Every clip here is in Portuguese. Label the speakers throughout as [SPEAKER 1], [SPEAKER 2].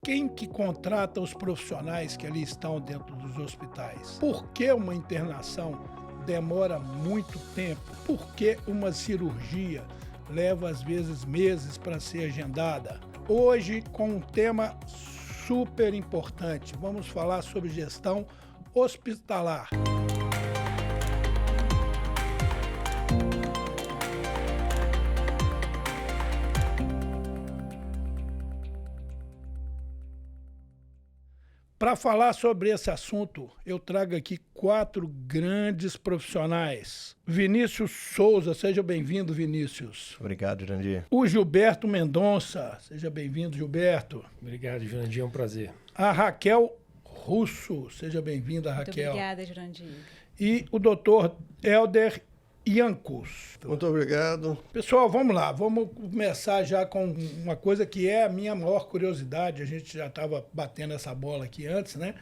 [SPEAKER 1] quem que contrata os profissionais que ali estão dentro dos hospitais? Por que uma internação demora muito tempo? Por que uma cirurgia leva às vezes meses para ser agendada? Hoje, com um tema super importante, vamos falar sobre gestão hospitalar. Para falar sobre esse assunto, eu trago aqui 4 grandes profissionais. Vinícius Souza, seja bem-vindo, Vinícius.
[SPEAKER 2] Obrigado, Jurandir.
[SPEAKER 1] O Gilberto Mendonça, seja bem-vindo, Gilberto.
[SPEAKER 3] Obrigado, Jurandir, é um prazer.
[SPEAKER 1] A Raquel Russo, seja bem-vinda, Raquel.
[SPEAKER 4] Muito obrigada, Jurandir.
[SPEAKER 1] E o doutor Helder Iancos.
[SPEAKER 5] Muito obrigado.
[SPEAKER 1] Pessoal, vamos lá, vamos começar já com uma coisa que é a minha maior curiosidade, a gente já estava batendo essa bola aqui antes, né?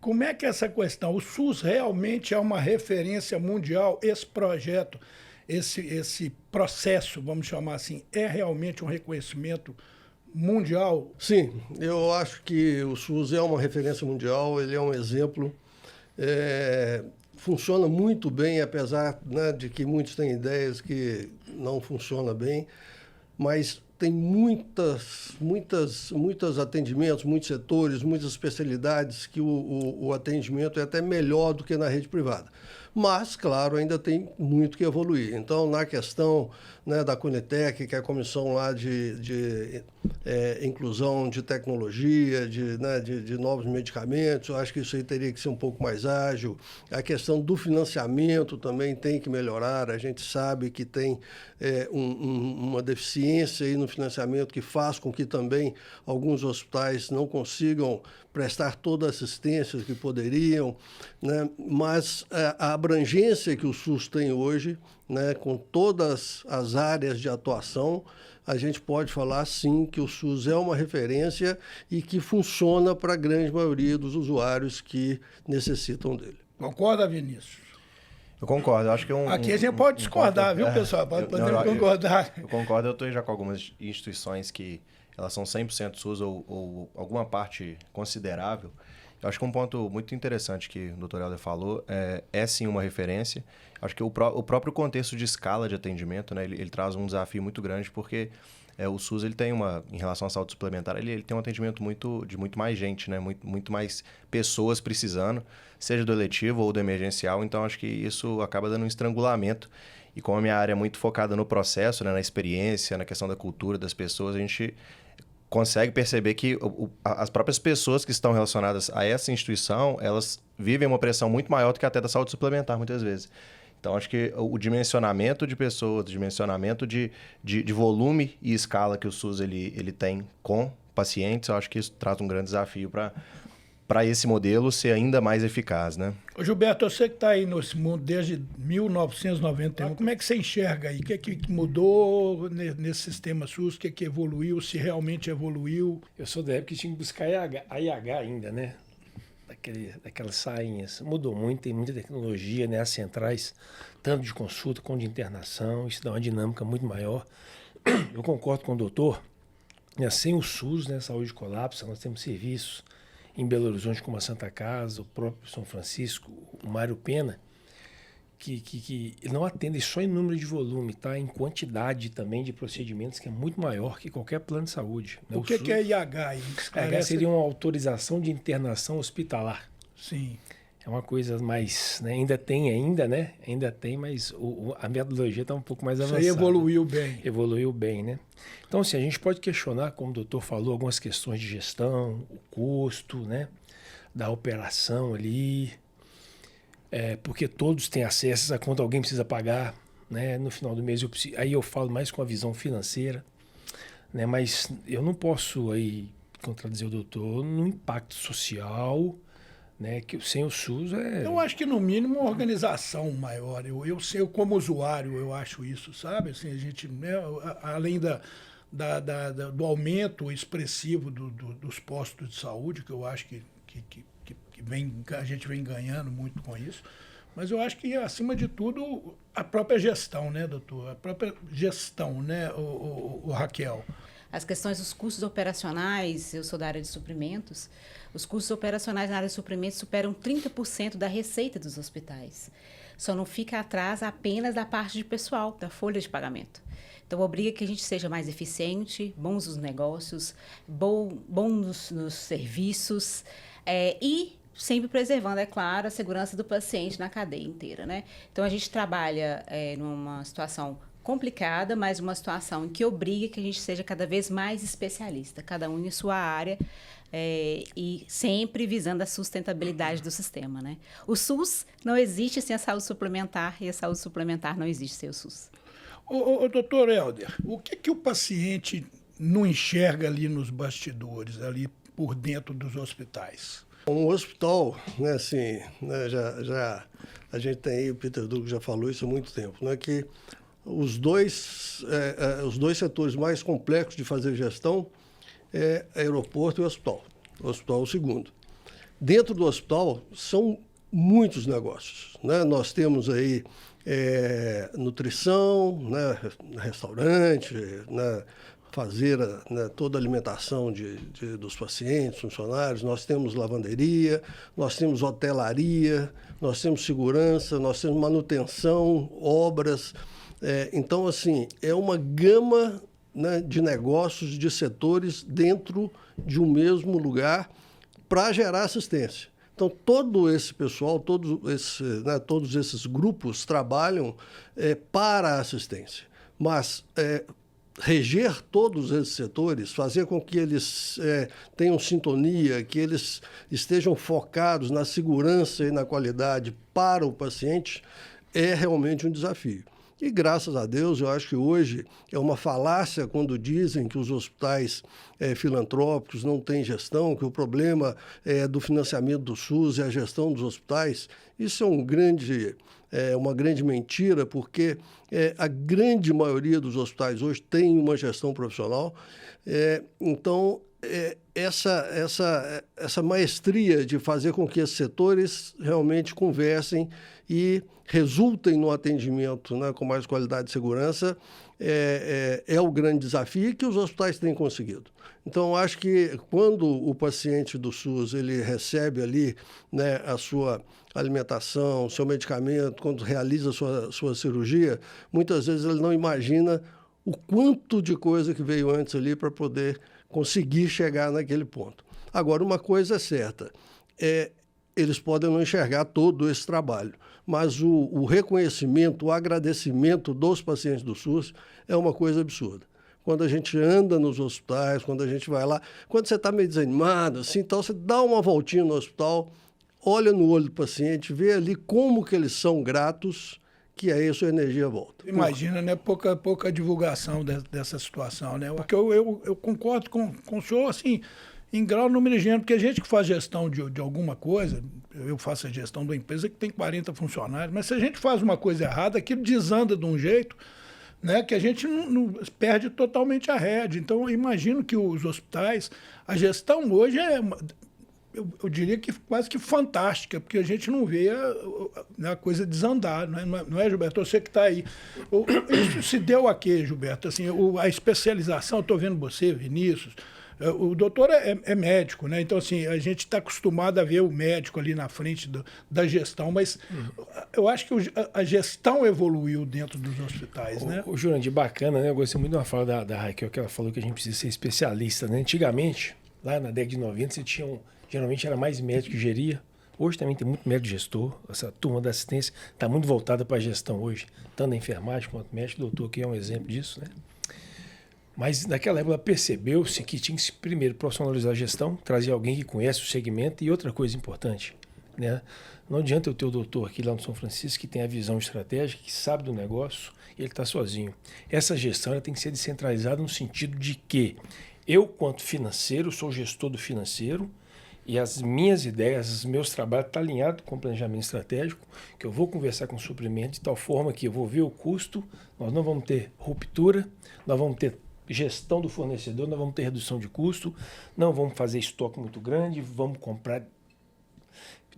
[SPEAKER 1] Como é que é essa questão? O SUS realmente é uma referência mundial? Esse projeto, esse processo, vamos chamar assim, é realmente um reconhecimento mundial?
[SPEAKER 5] Sim, eu acho que o SUS é uma referência mundial, ele é um exemplo. Funciona muito bem, apesar, né, de que muitos têm ideias que não funciona bem, mas tem muitos atendimentos, muitos setores, muitas especialidades que o atendimento é até melhor do que na rede privada. Mas, claro, ainda tem muito que evoluir. Então, na questão, né, da Conitec, que é a comissão lá de inclusão de tecnologia, de novos medicamentos, eu acho que isso aí teria que ser um pouco mais ágil. A questão do financiamento também tem que melhorar. A gente sabe que tem uma deficiência aí no financiamento que faz com que também alguns hospitais não consigam prestar toda a assistência que poderiam, né? Mas a abrangência que o SUS tem hoje, né, com todas as áreas de atuação, a gente pode falar, sim, que o SUS é uma referência e que funciona para a grande maioria dos usuários que necessitam dele.
[SPEAKER 1] Concorda, Vinícius?
[SPEAKER 2] Eu concordo, eu acho que
[SPEAKER 1] aqui a gente pode discordar, viu, pessoal? Podemos concordar.
[SPEAKER 2] Eu concordo, eu estou já com algumas instituições que elas são 100% SUS ou alguma parte considerável. Eu acho que um ponto muito interessante que o Dr. Helder falou é sim uma referência. Acho que o próprio contexto de escala de atendimento, né, ele traz um desafio muito grande, porque o SUS ele tem em relação à saúde suplementar, ele tem um atendimento de muito mais gente, né, muito mais pessoas precisando, seja do eletivo ou do emergencial. Então, acho que isso acaba dando um estrangulamento. E como a minha área é muito focada no processo, né, na experiência, na questão da cultura das pessoas, a gente consegue perceber que as próprias pessoas que estão relacionadas a essa instituição, elas vivem uma pressão muito maior do que até da saúde suplementar, muitas vezes. Então, acho que o dimensionamento de pessoas, o dimensionamento de volume e escala que o SUS ele tem com pacientes, eu acho que isso traz um grande desafio para esse modelo ser ainda mais eficaz, né?
[SPEAKER 1] Ô Gilberto, você que está aí nesse mundo desde 1991, como é que você enxerga aí? O que é que mudou nesse sistema SUS? O que é que evoluiu? Se realmente evoluiu?
[SPEAKER 3] Eu sou da época que tinha que buscar a IH ainda, né? Daquelas sainhas. Mudou muito, tem muita tecnologia, né? As centrais, tanto de consulta como de internação, isso dá uma dinâmica muito maior. Eu concordo com o doutor, né? Sem o SUS, né? Saúde colapsa, nós temos serviços em Belo Horizonte, como a Santa Casa, o próprio São Francisco, o Mário Pena, que não atendem só em número de volume, tá? Em quantidade também de procedimentos, que é muito maior que qualquer plano de saúde. Né?
[SPEAKER 1] O que é IH aí?
[SPEAKER 3] IH seria uma autorização de internação hospitalar.
[SPEAKER 1] Sim.
[SPEAKER 3] É uma coisa mais, né? Ainda tem, mas a metodologia está um pouco mais avançada.
[SPEAKER 1] Isso aí evoluiu bem.
[SPEAKER 3] Evoluiu bem, né? Então, assim, a gente pode questionar, como o doutor falou, algumas questões de gestão, o custo, né? Da operação ali, porque todos têm acesso a quanto alguém precisa pagar, né? No final do mês, aí eu falo mais com a visão financeira, né? Mas eu não posso aí contradizer o doutor no impacto social, né, que sem o SUS
[SPEAKER 1] Eu acho que, no mínimo, uma organização maior. Eu sei, como usuário, eu acho isso, sabe? Assim, a gente, né, além do aumento expressivo dos postos de saúde, que eu acho que a gente vem ganhando muito com isso, mas eu acho que, acima de tudo, a própria gestão, né, doutor? A própria gestão, né, o Raquel?
[SPEAKER 4] as questões dos custos operacionais, eu sou da área de suprimentos, os custos operacionais na área de suprimentos superam 30% da receita dos hospitais. Só não fica atrás apenas da parte de pessoal, da folha de pagamento. Então, obriga que a gente seja mais eficiente, bons nos negócios, bons nos serviços e sempre preservando, é claro, a segurança do paciente na cadeia inteira, né? Então, a gente trabalha numa situação complicada, mas uma situação em que obriga que a gente seja cada vez mais especialista, cada um em sua área, e sempre visando a sustentabilidade do sistema, né? O SUS não existe sem a saúde suplementar e a saúde suplementar não existe sem o SUS.
[SPEAKER 1] Doutor Helder, o que o paciente não enxerga ali nos bastidores, ali por dentro dos hospitais?
[SPEAKER 5] Um hospital, né, assim, né, a gente tem aí, o Peter Drucker já falou isso há muito tempo, né, que os dois setores mais complexos de fazer gestão é aeroporto e hospital. O hospital é o segundo. Dentro do hospital são muitos negócios, né? Nós temos aí nutrição, né, restaurante, né, fazer toda a alimentação dos pacientes, funcionários, nós temos lavanderia, nós temos hotelaria, nós temos segurança, nós temos manutenção, obras. Então, assim, é uma gama, né, de negócios, de setores dentro de um mesmo lugar para gerar assistência. Então, todo esse pessoal, todos esses grupos trabalham para a assistência. Mas reger todos esses setores, fazer com que eles tenham sintonia, que eles estejam focados na segurança e na qualidade para o paciente, é realmente um desafio. E, graças a Deus, eu acho que hoje é uma falácia quando dizem que os hospitais filantrópicos não têm gestão, que o problema do financiamento do SUS é a gestão dos hospitais. Isso é uma grande mentira, porque a grande maioria dos hospitais hoje tem uma gestão profissional. Então, essa maestria de fazer com que esses setores realmente conversem e resultem no atendimento, né, com mais qualidade e segurança, é o grande desafio que os hospitais têm conseguido. Então, acho que quando o paciente do SUS ele recebe ali, né, a sua alimentação, seu medicamento, quando realiza a sua cirurgia, muitas vezes ele não imagina o quanto de coisa que veio antes ali para poder conseguir chegar naquele ponto. Agora, uma coisa é certa, eles podem não enxergar todo esse trabalho, mas o reconhecimento, o agradecimento dos pacientes do SUS é uma coisa absurda. Quando a gente anda nos hospitais, quando a gente vai lá, quando você está meio desanimado, assim, então você dá uma voltinha no hospital, olha no olho do paciente, vê ali como que eles são gratos, que aí a sua energia volta.
[SPEAKER 1] Imagina, né? Pouca divulgação dessa situação, né? Porque eu concordo com o senhor, assim, em grau, número e gênero, porque a gente que faz gestão de alguma coisa, eu faço a gestão de uma empresa que tem 40 funcionários, mas se a gente faz uma coisa errada, aquilo desanda de um jeito, né, que a gente não perde totalmente a rédea. Então, eu imagino que os hospitais, a gestão hoje eu diria que quase que fantástica, porque a gente não vê a coisa desandar, não é, Gilberto? Você que está aí. Isso se deu a quê, Gilberto? Assim, a especialização, estou vendo você, Vinícius, o doutor é médico, né? Então, assim, a gente está acostumado a ver o médico ali na frente da gestão, mas eu acho que a gestão evoluiu dentro dos hospitais, né?
[SPEAKER 3] O Jurandir, bacana, né? Eu gostei muito de uma fala da Raquel, que ela falou que a gente precisa ser especialista, né? Antigamente, lá na década de 90, você tinha geralmente era mais médico que geria. Hoje também tem muito médico gestor. Essa turma da assistência está muito voltada para a gestão hoje, tanto na enfermagem quanto médico. O doutor aqui é um exemplo disso, né? Mas naquela época percebeu-se que tinha que se primeiro profissionalizar a gestão, trazer alguém que conhece o segmento e outra coisa importante, né? Não adianta eu ter o doutor aqui lá no São Francisco que tem a visão estratégica, que sabe do negócio e ele está sozinho. Essa gestão ela tem que ser descentralizada no sentido de que eu, quanto financeiro, sou gestor do financeiro e as minhas ideias, os meus trabalhos estão alinhados com o planejamento estratégico, que eu vou conversar com o suprimento de tal forma que eu vou ver o custo, nós não vamos ter ruptura, nós vamos ter gestão do fornecedor, nós vamos ter redução de custo, não vamos fazer estoque muito grande, vamos comprar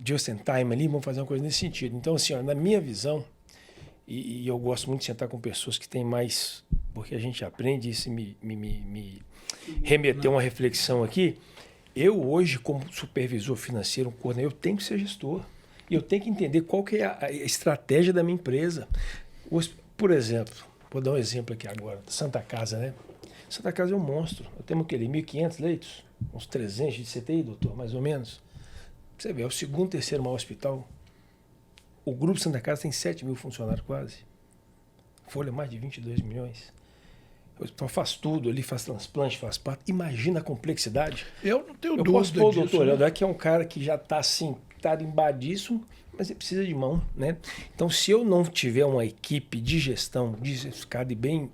[SPEAKER 3] just in time ali, vamos fazer uma coisa nesse sentido. Então, assim, ó, na minha visão, e eu gosto muito de sentar com pessoas que têm mais, porque a gente aprende, isso me remeter uma reflexão aqui. Eu hoje, como supervisor financeiro, eu tenho que ser gestor. E eu tenho que entender qual que é a estratégia da minha empresa. Por exemplo, vou dar um exemplo aqui agora, Santa Casa, né? Santa Casa é um monstro. Eu tenho aquele 1.500 leitos, uns 300 de CTI, doutor, mais ou menos. Você vê, é o segundo, terceiro maior hospital. O Grupo Santa Casa tem 7 mil funcionários quase. Folha mais de 22 milhões. O hospital faz tudo ali, faz transplante, faz parto. Imagina a complexidade.
[SPEAKER 1] Eu não tenho
[SPEAKER 3] Eu
[SPEAKER 1] dúvida
[SPEAKER 3] posso pôr o
[SPEAKER 1] disso.
[SPEAKER 3] doutor
[SPEAKER 1] né?
[SPEAKER 3] Helder, que é um cara que já está assim, tarimbadíssimo, mas ele precisa de mão, né? Então, se eu não tiver uma equipe de gestão diversificada e bem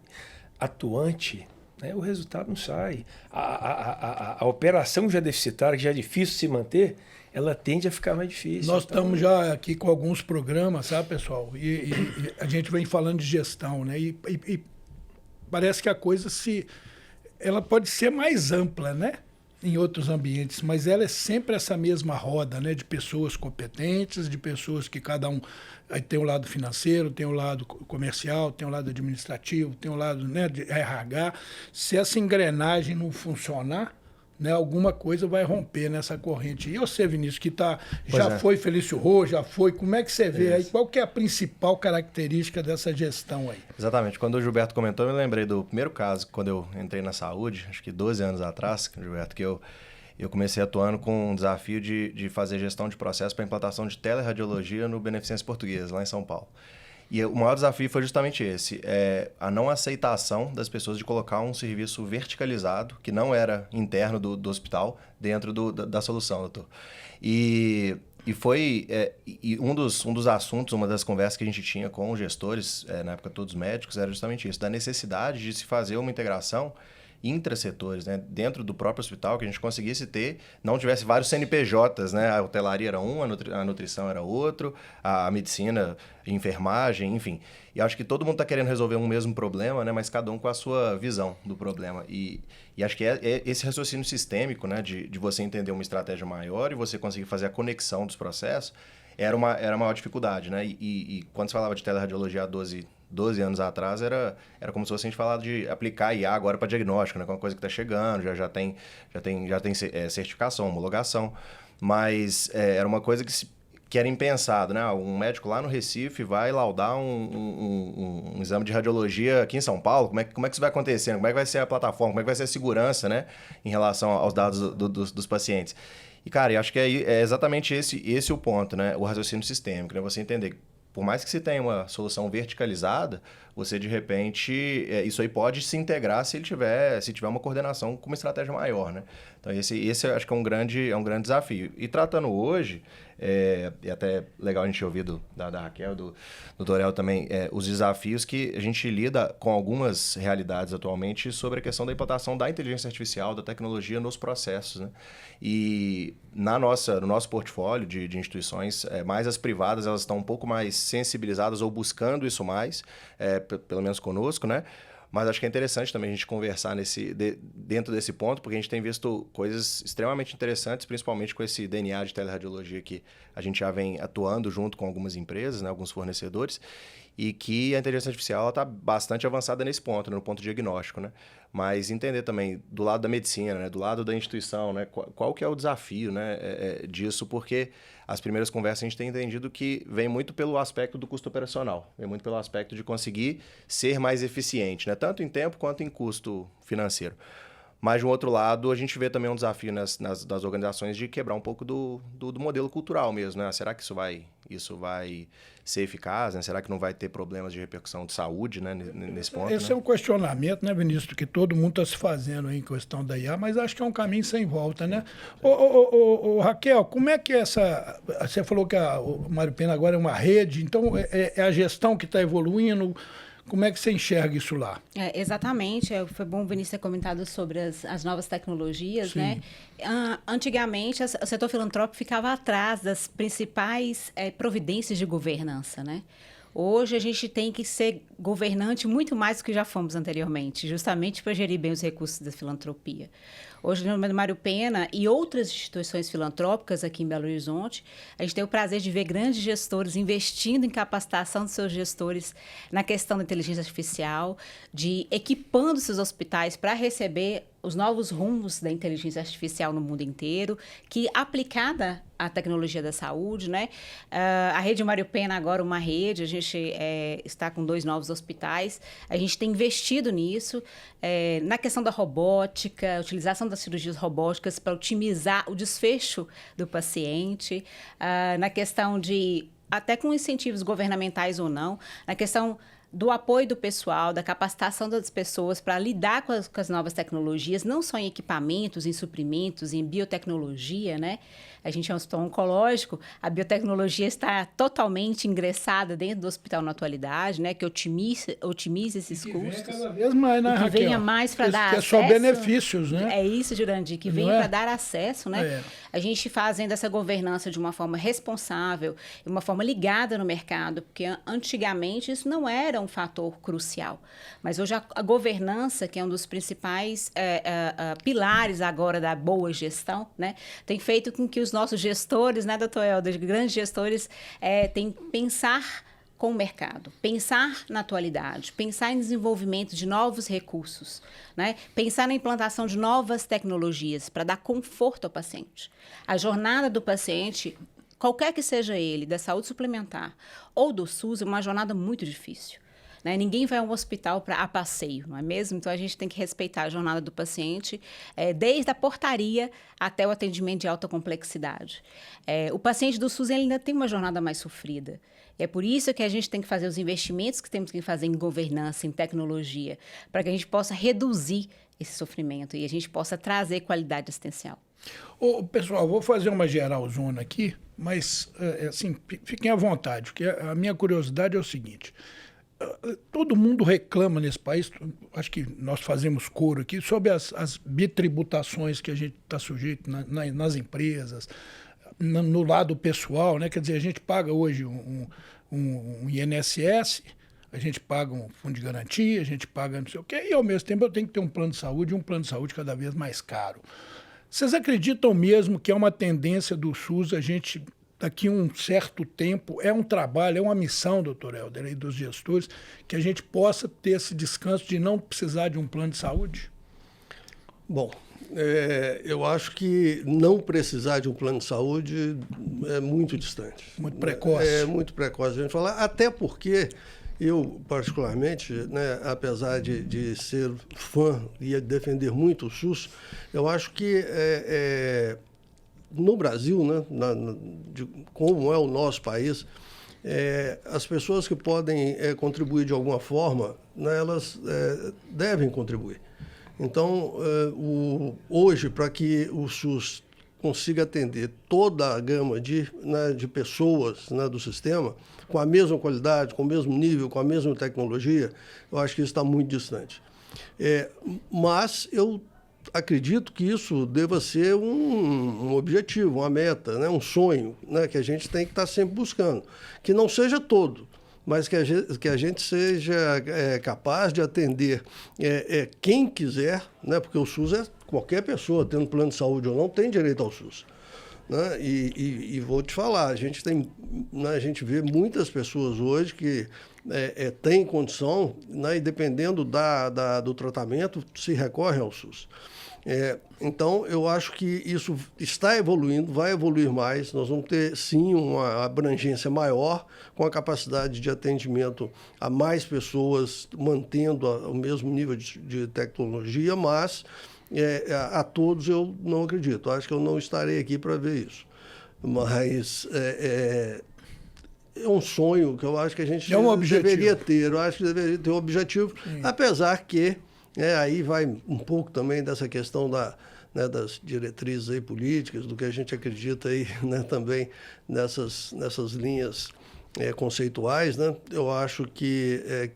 [SPEAKER 3] atuante, né, o resultado não sai. A operação já deficitária, que já é difícil se manter, ela tende a ficar mais difícil.
[SPEAKER 1] Nós
[SPEAKER 3] Então,
[SPEAKER 1] estamos já aqui com alguns programas, sabe, pessoal? E a gente vem falando de gestão, né? E parece que a coisa ela pode ser mais ampla, né? Em outros ambientes, mas ela é sempre essa mesma roda, né? De pessoas competentes, de pessoas que cada um aí tem o lado financeiro, tem o lado comercial, tem o lado administrativo, tem o lado, né, de RH. Se essa engrenagem não funcionar, né, alguma coisa vai romper nessa corrente. E você, Vinícius, que foi Felício Rô, já foi, como é que você vê aí? Qual que é a principal característica dessa gestão aí?
[SPEAKER 2] Exatamente. Quando o Gilberto comentou, eu me lembrei do primeiro caso, quando eu entrei na saúde, acho que 12 anos atrás, Gilberto, que eu comecei atuando com um desafio de fazer gestão de processo para implantação de teleradiologia no Beneficência Portuguesa, lá em São Paulo. E o maior desafio foi justamente esse, a não aceitação das pessoas de colocar um serviço verticalizado, que não era interno do hospital, dentro da solução, doutor. E foi um dos assuntos, uma das conversas que a gente tinha com os gestores, na época todos médicos, era justamente isso, da necessidade de se fazer uma integração intrasetores, né? Dentro do próprio hospital, que a gente conseguisse não tivesse vários CNPJs, né? A hotelaria era um, a nutrição era outro, a medicina, a enfermagem, enfim. E acho que todo mundo está querendo resolver um mesmo problema, né? Mas cada um com a sua visão do problema. E acho que é esse raciocínio sistêmico, né? De você entender uma estratégia maior e você conseguir fazer a conexão dos processos, era uma maior dificuldade, né? E quando se falava de teleradiologia há 12 anos atrás, era como se fosse a gente falar de aplicar IA agora para diagnóstico, né? Que é uma coisa que está chegando, já tem certificação, homologação, mas era uma coisa que era impensado, né? Um médico lá no Recife vai laudar um exame de radiologia aqui em São Paulo, como é que isso vai acontecendo? Como é que vai ser a plataforma? Como é que vai ser a segurança, né? Em relação aos dados dos pacientes. E, cara, eu acho que é exatamente esse o ponto, né? O raciocínio sistêmico, né? Você entender, por mais que você tenha uma solução verticalizada, você, de repente, isso aí pode se integrar se tiver uma coordenação com uma estratégia maior, né? Então, esse eu acho que é um grande desafio. E tratando hoje, é até legal a gente ouvir da Raquel, do Dorel também, os desafios que a gente lida com algumas realidades atualmente sobre a questão da implantação da inteligência artificial, da tecnologia nos processos, né? E no nosso portfólio de instituições, mais as privadas, elas estão um pouco mais sensibilizadas ou buscando isso mais, pelo menos conosco, né? Mas acho que é interessante também a gente conversar dentro desse ponto, porque a gente tem visto coisas extremamente interessantes, principalmente com esse DNA de teleradiologia que a gente já vem atuando junto com algumas empresas, né, alguns fornecedores, e que a inteligência artificial está bastante avançada nesse ponto, né, no ponto diagnóstico, né? Mas entender também do lado da medicina, né, do lado da instituição, né, qual que é o desafio, né, disso, porque as primeiras conversas a gente tem entendido que vem muito pelo aspecto do custo operacional, vem muito pelo aspecto de conseguir ser mais eficiente, né, tanto em tempo quanto em custo financeiro. Mas, de um outro lado, a gente vê também um desafio das organizações de quebrar um pouco do modelo cultural mesmo, né? Será que isso vai ser eficaz, né? Será que não vai ter problemas de repercussão de saúde, né? Nesse ponto,
[SPEAKER 1] Esse
[SPEAKER 2] né?
[SPEAKER 1] é um questionamento, né, Vinícius, que todo mundo está se fazendo aí em questão da IA, mas acho que é um caminho sem volta, né? Ô, Raquel, como é que você falou que o Mário Pena agora é uma rede, então é a gestão que está evoluindo. Como é que você enxerga isso lá?
[SPEAKER 4] Exatamente. Foi bom o Vinícius ter comentado sobre as novas tecnologias,
[SPEAKER 1] Sim.
[SPEAKER 4] né? Antigamente, o setor filantrópico ficava atrás das principais providências de governança, né? Hoje, a gente tem que ser governante muito mais do que já fomos anteriormente, justamente para gerir bem os recursos da filantropia. Hoje, no Mário Pena e outras instituições filantrópicas aqui em Belo Horizonte, a gente tem o prazer de ver grandes gestores investindo em capacitação dos seus gestores na questão da inteligência artificial, de equipando seus hospitais para receber os novos rumos da inteligência artificial no mundo inteiro, que aplicada à tecnologia da saúde, né? A rede Mário Pena agora uma rede, a gente está com 2 novos hospitais, a gente tem investido nisso, na questão da robótica, utilização das cirurgias robóticas para otimizar o desfecho do paciente, na questão de, até com incentivos governamentais ou não, na questão do apoio do pessoal, da capacitação das pessoas para lidar com as novas tecnologias, não só em equipamentos, em suprimentos, em biotecnologia, né? A gente é um hospital oncológico, a biotecnologia está totalmente ingressada dentro do hospital na atualidade, né? Que otimize esses custos.
[SPEAKER 1] Cada vez mais, né,
[SPEAKER 4] e que
[SPEAKER 1] Raquel?
[SPEAKER 4] venha mais para dar acesso.
[SPEAKER 1] Que é só benefícios, né?
[SPEAKER 4] É isso, Jurandir, que venha para dar acesso, né? A gente fazendo essa governança de uma forma responsável, de uma forma ligada no mercado, porque antigamente isso não era um fator crucial. Mas hoje a governança, que é um dos principais pilares agora da boa gestão, né? Tem feito com que os nossos gestores, né, doutor Helder, grandes gestores, têm que pensar com o mercado, pensar na atualidade, pensar em desenvolvimento de novos recursos, né? Pensar na implantação de novas tecnologias para dar conforto ao paciente. A jornada do paciente, qualquer que seja ele, da saúde suplementar ou do SUS, é uma jornada muito difícil. Né? Ninguém vai a um hospital a passeio, não é mesmo? Então, a gente tem que respeitar a jornada do paciente, desde a portaria até o atendimento de alta complexidade. O paciente do SUS ele ainda tem uma jornada mais sofrida. É por isso que a gente tem que fazer os investimentos que temos que fazer em governança, em tecnologia, para que a gente possa reduzir esse sofrimento e a gente possa trazer qualidade assistencial.
[SPEAKER 1] Pessoal, vou fazer uma geralzona aqui, mas, assim, fiquem à vontade, porque a minha curiosidade é o seguinte... Todo mundo reclama nesse país, acho que nós fazemos coro aqui, sobre as bitributações que a gente está sujeito nas empresas, no lado pessoal, né? Quer dizer, a gente paga hoje um INSS, a gente paga um fundo de garantia, a gente paga não sei o quê, e ao mesmo tempo eu tenho que ter um plano de saúde, e um plano de saúde cada vez mais caro. Vocês acreditam mesmo que é uma tendência do SUS a gente... Daqui a um certo tempo, é um trabalho, é uma missão, doutor Helder, e dos gestores, que a gente possa ter esse descanso de não precisar de um plano de saúde?
[SPEAKER 5] Bom, eu acho que não precisar de um plano de saúde é muito distante.
[SPEAKER 1] Muito precoce.
[SPEAKER 5] É muito precoce a gente falar, até porque eu, particularmente, né, apesar de ser fã e defender muito o SUS, eu acho que... no Brasil, né, como é o nosso país, as pessoas que podem contribuir de alguma forma, né, elas devem contribuir. Então, hoje, para que o SUS consiga atender toda a gama de pessoas, né, do sistema, com a mesma qualidade, com o mesmo nível, com a mesma tecnologia, eu acho que isso está muito distante. Mas eu acredito que isso deva ser um objetivo, uma meta, né? Um sonho, né? Que a gente tem que estar sempre buscando. Que não seja todo, mas que a gente seja capaz de atender quem quiser, né? Porque o SUS qualquer pessoa, tendo plano de saúde ou não, tem direito ao SUS. Né? E vou te falar, a gente vê muitas pessoas hoje que têm condição, né? E dependendo do tratamento, se recorrem ao SUS. Então, eu acho que isso está evoluindo, vai evoluir mais. Nós vamos ter, sim, uma abrangência maior, com a capacidade de atendimento a mais pessoas, mantendo o mesmo nível de tecnologia, mas a todos eu não acredito. Acho que eu não estarei aqui para ver isso. Mas é um sonho que eu acho que a gente deveria ter. Eu acho que deveria ter um objetivo, apesar que... aí vai um pouco também dessa questão das diretrizes aí políticas, do que a gente acredita aí, né, também nessas linhas conceituais, né? Eu acho que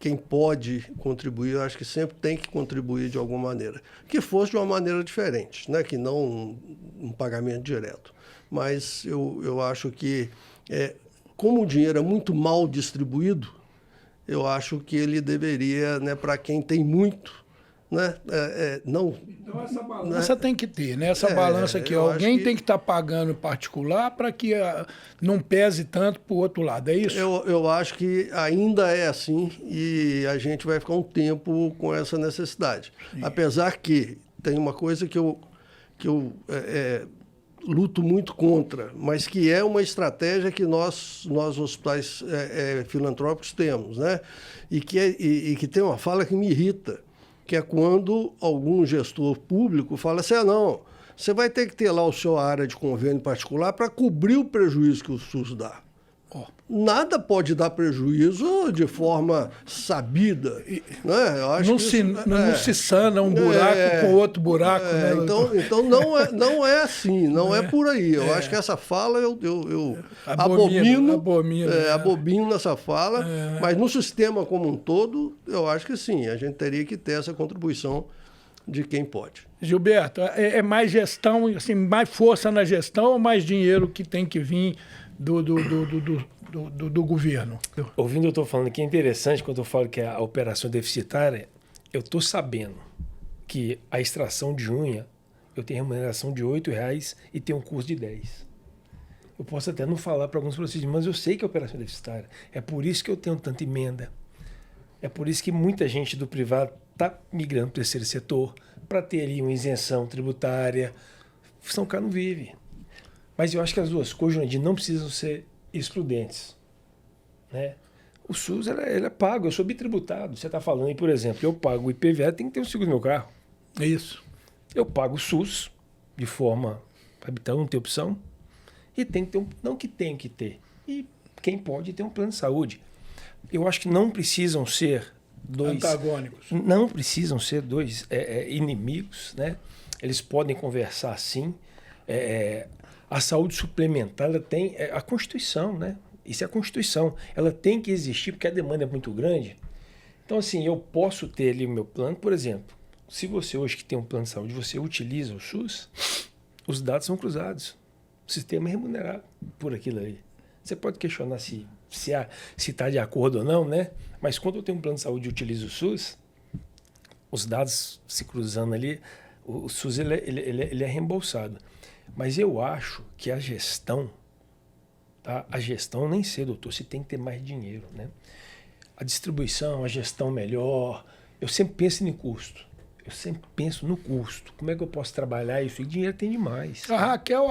[SPEAKER 5] quem pode contribuir, eu acho que sempre tem que contribuir de alguma maneira. Que fosse de uma maneira diferente, né? Que não um pagamento direto. Mas eu acho que, como o dinheiro é muito mal distribuído, eu acho que ele deveria, né, para quem tem muito, né, não...
[SPEAKER 1] Então, essa balança tem que ter, né? Essa balança que alguém tem que estar pagando em particular para que não pese tanto para o outro lado, é isso?
[SPEAKER 5] Eu acho que ainda é assim e a gente vai ficar um tempo com essa necessidade. Sim. Apesar que tem uma coisa que eu luto muito contra, mas que é uma estratégia que nós hospitais filantrópicos temos, né? E que tem uma fala que me irrita, que é quando algum gestor público fala assim, não, você vai ter que ter lá a sua área de convênio particular para cobrir o prejuízo que o SUS dá. Nada pode dar prejuízo de forma sabida. Né? Eu acho
[SPEAKER 1] não se sana um buraco com outro buraco. Né?
[SPEAKER 5] Então não é assim, não é por aí. Eu acho que essa fala eu abomino nessa fala, mas no sistema como um todo, eu acho que sim, a gente teria que ter essa contribuição de quem pode.
[SPEAKER 1] Gilberto, é mais gestão, assim, mais força na gestão ou mais dinheiro que tem que vir do governo?
[SPEAKER 3] Ouvindo o doutor falando que é interessante, quando eu falo que a operação deficitária, eu estou sabendo que a extração de unha, eu tenho remuneração de R$ 8,00 e tenho um custo de 10. Eu posso até não falar para alguns procedimentos, mas eu sei que a operação é deficitária. É por isso que eu tenho tanta emenda. É por isso que muita gente do privado está migrando para o terceiro setor, para ter ali uma isenção tributária. São cá não vive. Mas eu acho que as duas coisas, Jurandir, não precisam ser excludentes. Né? O SUS ele é pago, eu sou bitributado. Você está falando aí, por exemplo, eu pago o IPVA, tem que ter um seguro no meu carro.
[SPEAKER 1] É isso.
[SPEAKER 3] Eu pago o SUS de forma habitável, não tem opção. E tem que ter não que tem que ter. E quem pode ter um plano de saúde. Eu acho que não precisam ser dois
[SPEAKER 1] antagônicos.
[SPEAKER 3] Não precisam ser dois inimigos, né? Eles podem conversar sim. A saúde suplementar ela tem a Constituição, né? Isso é a Constituição. Ela tem que existir porque a demanda é muito grande. Então, assim, eu posso ter ali o meu plano, por exemplo, se você hoje que tem um plano de saúde, você utiliza o SUS, os dados são cruzados. O sistema é remunerado por aquilo ali. Você pode questionar se está de acordo ou não, né? Mas quando eu tenho um plano de saúde e utilizo o SUS, os dados se cruzando ali, o SUS ele é reembolsado. Mas eu acho que a gestão, tá? A gestão nem sei, doutor, se tem que ter mais dinheiro, né? A distribuição, a gestão melhor, eu sempre penso em custo. Eu sempre penso no custo. Como é que eu posso trabalhar isso? E dinheiro tem demais.
[SPEAKER 1] A Raquel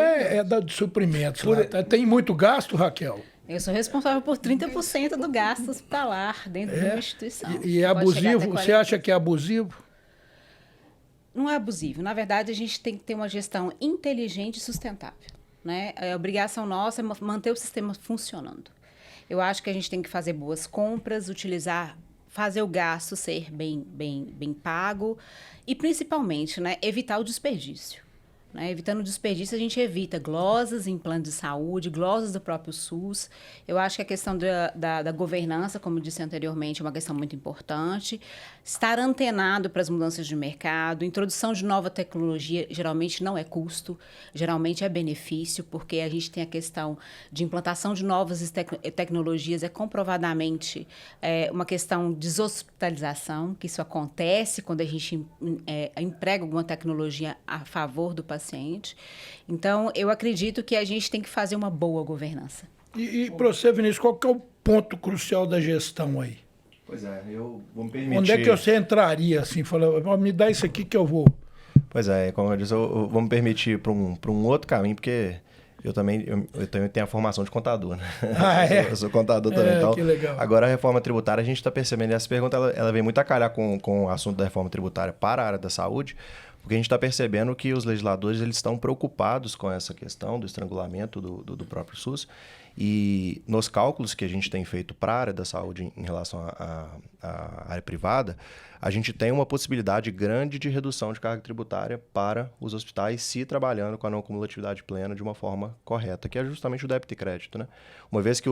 [SPEAKER 1] é da de suprimentos. Tem muito gasto, Raquel?
[SPEAKER 4] Eu sou responsável por 30% do gasto hospitalar dentro de uma instituição.
[SPEAKER 1] E é abusivo? Você acha que é abusivo?
[SPEAKER 4] Não é abusivo. Na verdade, a gente tem que ter uma gestão inteligente e sustentável. Né? A obrigação nossa é manter o sistema funcionando. Eu acho que a gente tem que fazer boas compras, fazer o gasto ser bem pago e, principalmente, né, evitar o desperdício. Né? Evitando o desperdício, a gente evita glosas em plano de saúde, glosas do próprio SUS. Eu acho que a questão da governança, como disse anteriormente, é uma questão muito importante. Estar antenado para as mudanças de mercado, introdução de nova tecnologia, geralmente não é custo, geralmente é benefício, porque a gente tem a questão de implantação de novas tecnologias, é comprovadamente uma questão de deshospitalização, que isso acontece quando a gente emprega alguma tecnologia a favor do paciente. Então, eu acredito que a gente tem que fazer uma boa governança.
[SPEAKER 1] E para você, Vinícius, qual que é o ponto crucial da gestão aí?
[SPEAKER 2] Pois é, eu vou me permitir...
[SPEAKER 1] Onde é que você entraria, assim, falando, me dá isso aqui que eu vou?
[SPEAKER 2] Pois é, como eu disse, eu vou me permitir para um outro caminho, porque eu também tenho a formação de contador, né? Eu sou contador também, então...
[SPEAKER 1] Que legal.
[SPEAKER 2] Agora, a reforma tributária, a gente está percebendo, e essa pergunta ela vem muito a calhar com o assunto da reforma tributária para a área da saúde, porque a gente está percebendo que os legisladores eles estão preocupados com essa questão do estrangulamento do próprio SUS. E nos cálculos que a gente tem feito para a área da saúde em relação à área privada, a gente tem uma possibilidade grande de redução de carga tributária para os hospitais se trabalhando com a não cumulatividade plena de uma forma correta, que é justamente o débito e crédito, né? Uma vez que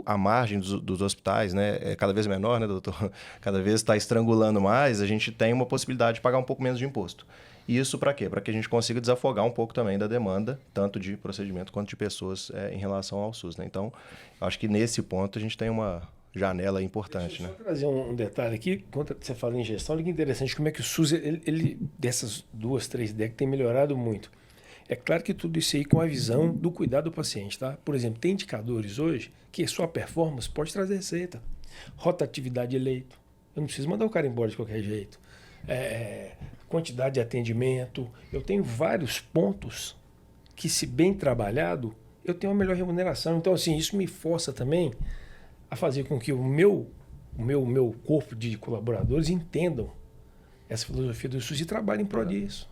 [SPEAKER 2] a margem dos hospitais, né, é cada vez menor, né, doutor? Cada vez está estrangulando mais, a gente tem uma possibilidade de pagar um pouco menos de imposto. E isso para quê? Para que a gente consiga desafogar um pouco também da demanda, tanto de procedimento quanto de pessoas em relação ao SUS, né? Então, acho que nesse ponto a gente tem uma janela importante.
[SPEAKER 3] Deixa eu
[SPEAKER 2] né?
[SPEAKER 3] só trazer um detalhe aqui, quando você fala em gestão, olha que interessante como é que o SUS, ele dessas 2, 3 décadas, tem melhorado muito. É claro que tudo isso aí com a visão do cuidado do paciente, tá? Por exemplo, tem indicadores hoje que sua performance pode trazer receita. Rotatividade de leito. Eu não preciso mandar o cara embora de qualquer jeito. quantidade de atendimento. Eu tenho vários pontos que, se bem trabalhado, eu tenho uma melhor remuneração. Então, assim, isso me força também a fazer com que o meu corpo de colaboradores entendam essa filosofia do SUS e trabalhem em prol disso.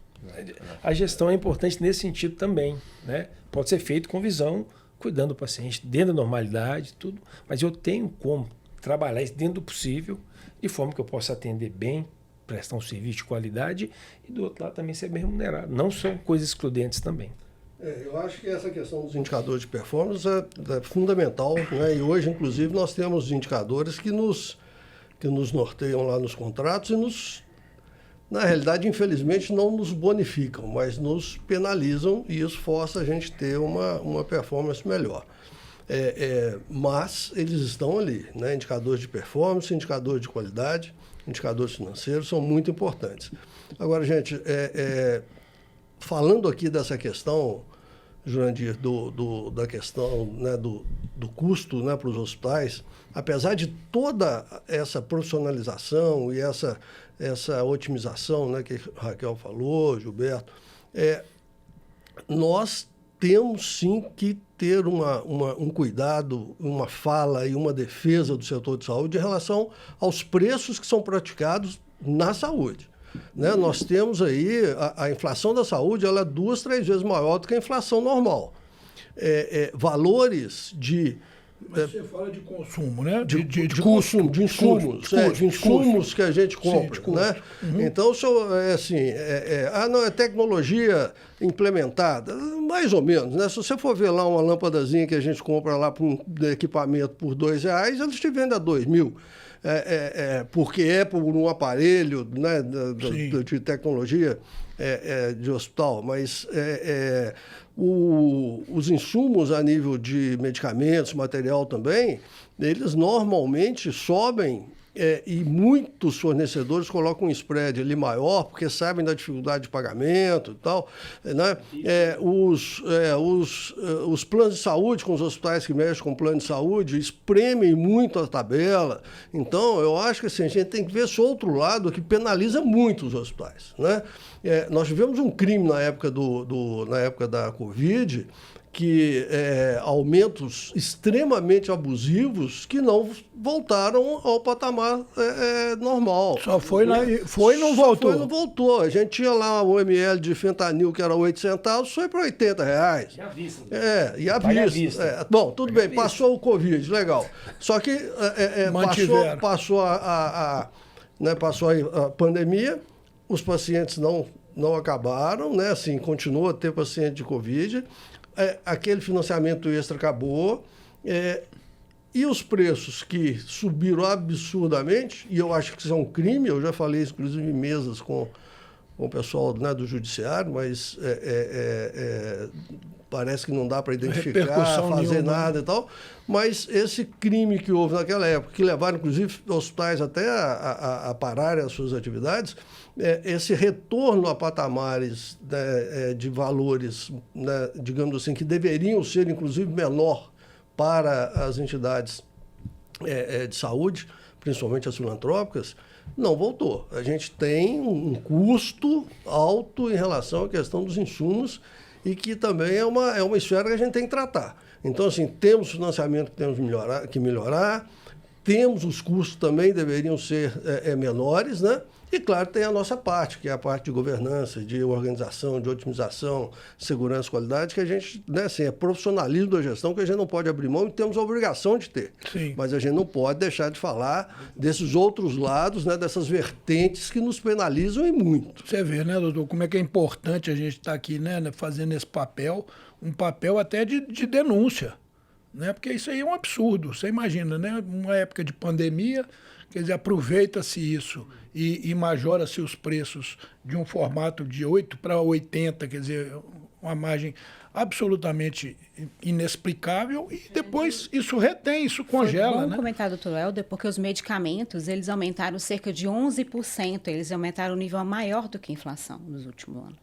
[SPEAKER 3] A gestão é importante nesse sentido também, né? Pode ser feito com visão, cuidando do paciente, dentro da normalidade, tudo, mas eu tenho como trabalhar isso dentro do possível, de forma que eu possa atender bem, prestar um serviço de qualidade e, do outro lado, também ser bem remunerado. Não são coisas excludentes também.
[SPEAKER 5] Eu acho que essa questão dos indicadores de performance é fundamental, né? E hoje, inclusive, nós temos indicadores que nos norteiam lá nos contratos e na realidade, infelizmente, não nos bonificam, mas nos penalizam e isso força a gente ter uma performance melhor. Mas eles estão ali, né? Indicadores de performance, indicadores de qualidade, indicadores financeiros são muito importantes. Agora, gente, falando aqui dessa questão, Jurandir, da questão, né, do custo, né, para os hospitais, apesar de toda essa profissionalização e essa otimização, né, que Raquel falou, Gilberto, nós temos sim que ter um cuidado, uma fala e uma defesa do setor de saúde em relação aos preços que são praticados na saúde. Né? Nós temos aí, a inflação da saúde, ela é 2, 3 vezes maior do que a inflação normal. Valores de...
[SPEAKER 1] Mas você fala de consumo, né?
[SPEAKER 5] De consumo, de insumos. De insumos que a gente compra. Sim, né? Uhum. Então, não, é tecnologia implementada. Mais ou menos. Né? Se você for ver lá uma lâmpadazinha que a gente compra lá para um equipamento por R$2, eles te vendem a R$2.000. Porque é por um aparelho, né, de tecnologia de hospital, mas os insumos a nível de medicamentos, material também, eles normalmente sobem e muitos fornecedores colocam um spread ali maior porque sabem da dificuldade de pagamento e tal. Né? Os planos de saúde, com os hospitais que mexem com plano de saúde, espremem muito a tabela. Então, eu acho que assim, a gente tem que ver esse outro lado que penaliza muito os hospitais. Né? Nós tivemos um crime na época da Covid, que aumentos extremamente abusivos que não voltaram ao patamar normal.
[SPEAKER 1] Só foi e não voltou.
[SPEAKER 5] Foi e não voltou. A gente tinha lá o ml de fentanil que era 8 centavos, foi para R$80.
[SPEAKER 3] E à vista.
[SPEAKER 5] E à vista. Bom, tudo bem, passou o Covid, legal. Só que passou a pandemia, os pacientes não acabaram, né? Assim, continua a ter paciente de Covid. Aquele financiamento extra acabou e os preços que subiram absurdamente, e eu acho que isso é um crime, eu já falei isso, inclusive em mesas com o pessoal, né, do judiciário, mas parece que não dá para identificar, fazer nada e tal, mas esse crime que houve naquela época, que levaram inclusive hospitais até a pararem as suas atividades, esse retorno a patamares, né, de valores, né, digamos assim, que deveriam ser inclusive menor para as entidades de saúde, principalmente as filantrópicas, não voltou. A gente tem um custo alto em relação à questão dos insumos e que também é uma esfera que a gente tem que tratar. Então, assim, temos financiamento que temos que melhorar, temos os custos também deveriam ser menores, né? E, claro, tem a nossa parte, que é a parte de governança, de organização, de otimização, segurança e qualidade, que a gente, né, assim, é profissionalismo da gestão que a gente não pode abrir mão e temos a obrigação de ter.
[SPEAKER 1] Sim.
[SPEAKER 5] Mas a gente não pode deixar de falar desses outros lados, né, dessas vertentes que nos penalizam e muito.
[SPEAKER 1] Você vê, né, doutor, como é que é importante a gente estar aqui, né, fazendo esse papel, um papel até de denúncia, né, porque isso aí é um absurdo. Você imagina, né, uma época de pandemia, quer dizer, aproveita-se isso e majora-se os preços de um formato de 8 para 80, quer dizer, uma margem absolutamente inexplicável e depois isso retém, isso congela.
[SPEAKER 4] Foi bom
[SPEAKER 1] né?
[SPEAKER 4] comentar, doutor Helder, porque os medicamentos, eles aumentaram cerca de 11%, eles aumentaram o nível maior do que a inflação nos últimos anos.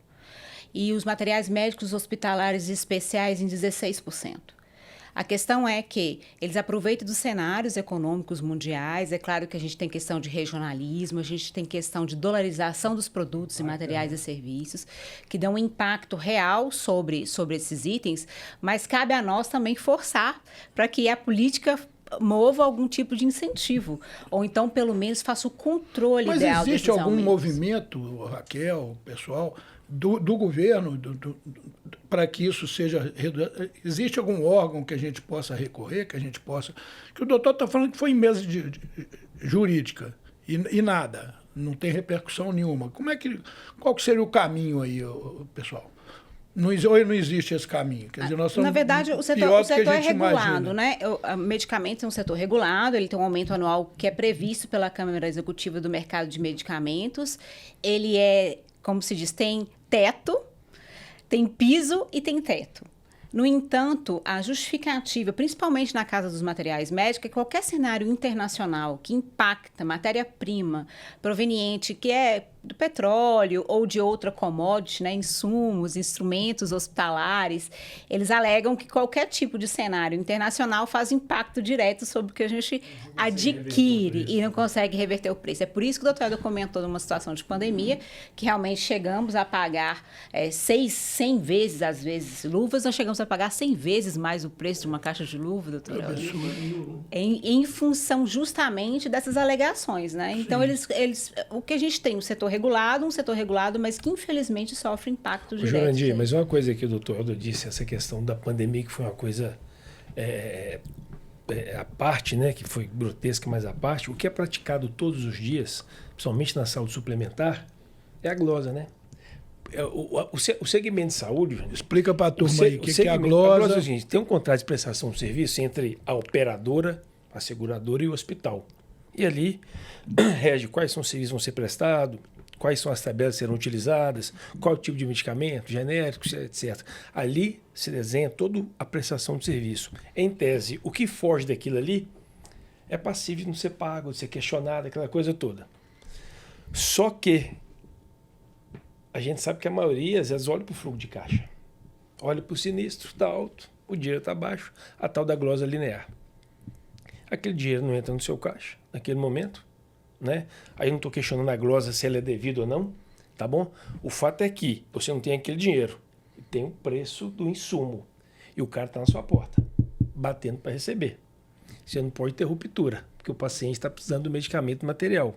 [SPEAKER 4] E os materiais médicos hospitalares especiais em 16%. A questão é que eles aproveitam dos cenários econômicos mundiais. É claro que a gente tem questão de regionalismo, a gente tem questão de dolarização dos produtos e materiais e serviços, que dão um impacto real sobre esses itens, mas cabe a nós também forçar para que a política mova algum tipo de incentivo, ou então, pelo menos, faça o controle
[SPEAKER 1] Mas
[SPEAKER 4] ideal desses
[SPEAKER 1] existe algum
[SPEAKER 4] aumentos.
[SPEAKER 1] movimento, Raquel, pessoal, do governo para que isso seja... Existe algum órgão que a gente possa recorrer, que o doutor está falando que foi em mesa jurídica e nada, não tem repercussão nenhuma. Qual que seria o caminho aí, pessoal? Não existe esse caminho. Quer dizer, nós
[SPEAKER 4] Na verdade, o setor é regulado,
[SPEAKER 1] imagina.
[SPEAKER 4] né? O medicamentos é um setor regulado, ele tem um aumento anual que é previsto pela Câmara Executiva do Mercado de Medicamentos. Ele é, como se diz, tem teto, tem piso e tem teto. No entanto, a justificativa, principalmente na Casa dos Materiais Médicos, é que qualquer cenário internacional que impacta matéria-prima proveniente, que é do petróleo ou de outra commodity, né, insumos, instrumentos hospitalares, eles alegam que qualquer tipo de cenário internacional faz impacto direto sobre o que a gente adquire e não consegue reverter o preço. É por isso que o doutor Helder comentou numa situação de pandemia, que realmente chegamos a pagar 100 vezes, às vezes, luvas, nós chegamos a pagar 100 vezes mais o preço de uma caixa de luva, doutor Helder, em função justamente dessas alegações, né? Então, o que a gente tem, um setor regulado, mas que infelizmente sofre impacto direto.
[SPEAKER 3] Jurandir, mas uma coisa que o doutor Helder disse, essa questão da pandemia, que foi uma coisa à parte, né, que foi grotesca, mas à parte, o que é praticado todos os dias, principalmente na saúde suplementar, é a glosa, né? O segmento de saúde...
[SPEAKER 1] Explica para a turma aí o que é a glosa.
[SPEAKER 3] A glosa é o seguinte, tem um contrato de prestação de serviço entre a operadora, a seguradora e o hospital. E ali rege quais são os serviços que vão ser prestados, quais são as tabelas que serão utilizadas, qual tipo de medicamento, genéricos, etc. Ali se desenha toda a prestação de serviço. Em tese, o que foge daquilo ali é passível de não ser pago, de ser questionado, aquela coisa toda. Só que a gente sabe que a maioria, às vezes, olha para o fluxo de caixa. Olha para o sinistro, está alto, o dinheiro está baixo, a tal da glosa linear. Aquele dinheiro não entra no seu caixa, naquele momento, né? Aí eu não estou questionando a glosa se ela é devida ou não, tá bom? O fato é que você não tem aquele dinheiro, tem o preço do insumo, e o cara está na sua porta, batendo para receber. Você não pode ter ruptura, porque o paciente está precisando do medicamento material.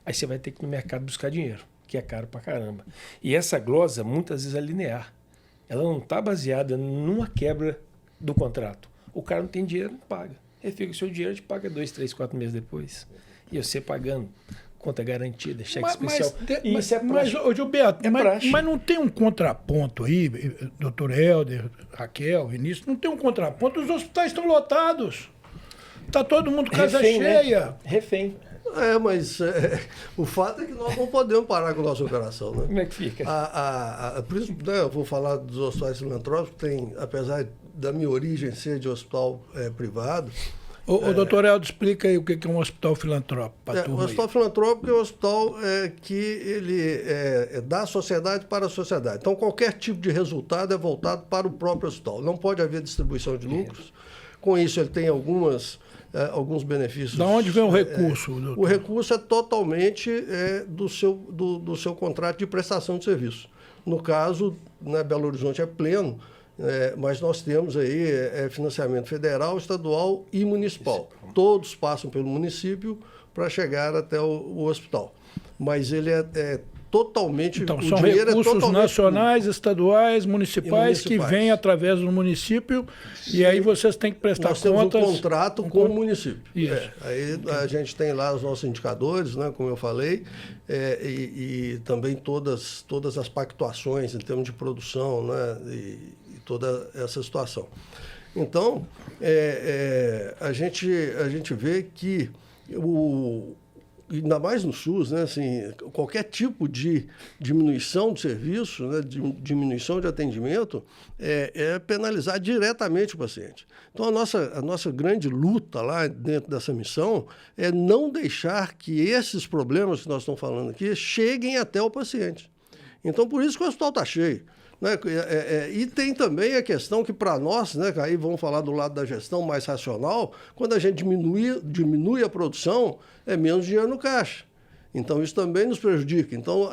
[SPEAKER 3] Aí você vai ter que ir no mercado buscar dinheiro, que é caro pra caramba. E essa glosa, muitas vezes, é linear. Ela não está baseada numa quebra do contrato. O cara não tem dinheiro, não paga. Ele fica o seu dinheiro, te paga 2, 3, 4 meses depois. E você pagando conta garantida, cheque especial. Isso é praxe.
[SPEAKER 1] Mas não tem um contraponto aí, doutor Helder, Raquel, Vinícius, não tem um contraponto. Os hospitais estão lotados. Está todo mundo casa cheia.
[SPEAKER 3] Né? Refém.
[SPEAKER 5] Mas o fato é que nós não podemos parar com a nossa operação, né?
[SPEAKER 3] Como é que fica?
[SPEAKER 5] Por isso, né, eu vou falar dos hospitais filantrópicos, tem, apesar da minha origem ser de hospital privado.
[SPEAKER 1] O doutor Helder, explica aí o que é um hospital filantrópico para a turma.
[SPEAKER 5] O hospital filantrópico é um hospital que ele é da sociedade para a sociedade. Então, qualquer tipo de resultado é voltado para o próprio hospital. Não pode haver distribuição de lucros. Com isso, ele tem alguns benefícios.
[SPEAKER 1] Da onde vem o recurso, doutor?
[SPEAKER 5] O recurso é totalmente do seu contrato de prestação de serviço. No caso, né, Belo Horizonte é pleno, mas nós temos aí financiamento federal, estadual e municipal. Todos passam pelo município para chegar até o hospital. Mas ele é totalmente...
[SPEAKER 1] Então, são recursos nacionais, estaduais, municipais que vêm através do município. Sim. E aí vocês têm que prestar contas...
[SPEAKER 5] Nós temos um contrato com o município.
[SPEAKER 1] Isso.
[SPEAKER 5] Aí a gente tem lá os nossos indicadores, né, como eu falei, e também todas as pactuações em termos de produção, né, e toda essa situação. Então, a gente vê que ainda mais no SUS, né, assim, qualquer tipo de diminuição de serviço, né, diminuição de atendimento, é penalizar diretamente o paciente. Então, a nossa grande luta lá dentro dessa missão é não deixar que esses problemas que nós estamos falando aqui cheguem até o paciente. Então, por isso que o hospital está cheio. Né? E tem também a questão que, para nós, né, aí vamos falar do lado da gestão mais racional, quando a gente diminui a produção, é menos dinheiro no caixa. Então, isso também nos prejudica. Então,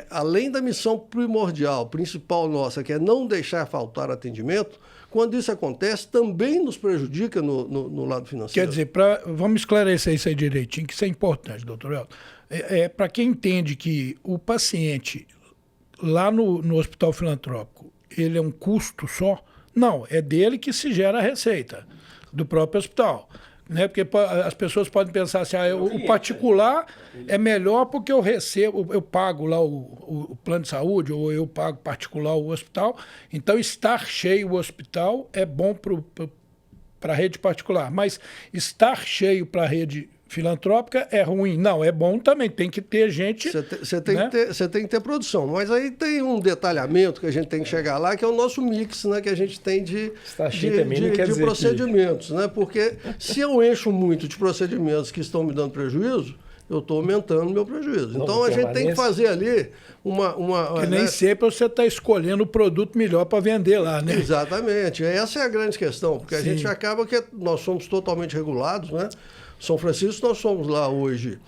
[SPEAKER 5] além da missão primordial, principal nossa, que é não deixar faltar atendimento, quando isso acontece, também nos prejudica no lado financeiro.
[SPEAKER 1] Quer dizer, vamos esclarecer isso aí direitinho, que isso é importante, doutor Elton. Para quem entende que o paciente lá no Hospital Filantrópico, ele é um custo só, não, é dele que se gera a receita, do próprio hospital. Né? Porque as pessoas podem pensar assim, o particular é melhor porque eu pago lá o plano de saúde, ou eu pago particular o hospital, então estar cheio o hospital é bom para a rede particular, mas estar cheio para a rede filantrópica é ruim. Não, é bom também, tem que ter gente...
[SPEAKER 5] Você tem que ter produção, mas aí tem um detalhamento que a gente tem que chegar lá, que é o nosso mix, né, que a gente tem de procedimentos. Né? Porque se eu encho muito de procedimentos que estão me dando prejuízo, eu estou aumentando o meu prejuízo. Então, a gente tem que fazer ali
[SPEAKER 1] que nem sempre você está escolhendo o produto melhor para vender lá, né?
[SPEAKER 5] Exatamente. Essa é a grande questão, porque a gente acaba que nós somos totalmente regulados, né? São Francisco, nós somos lá hoje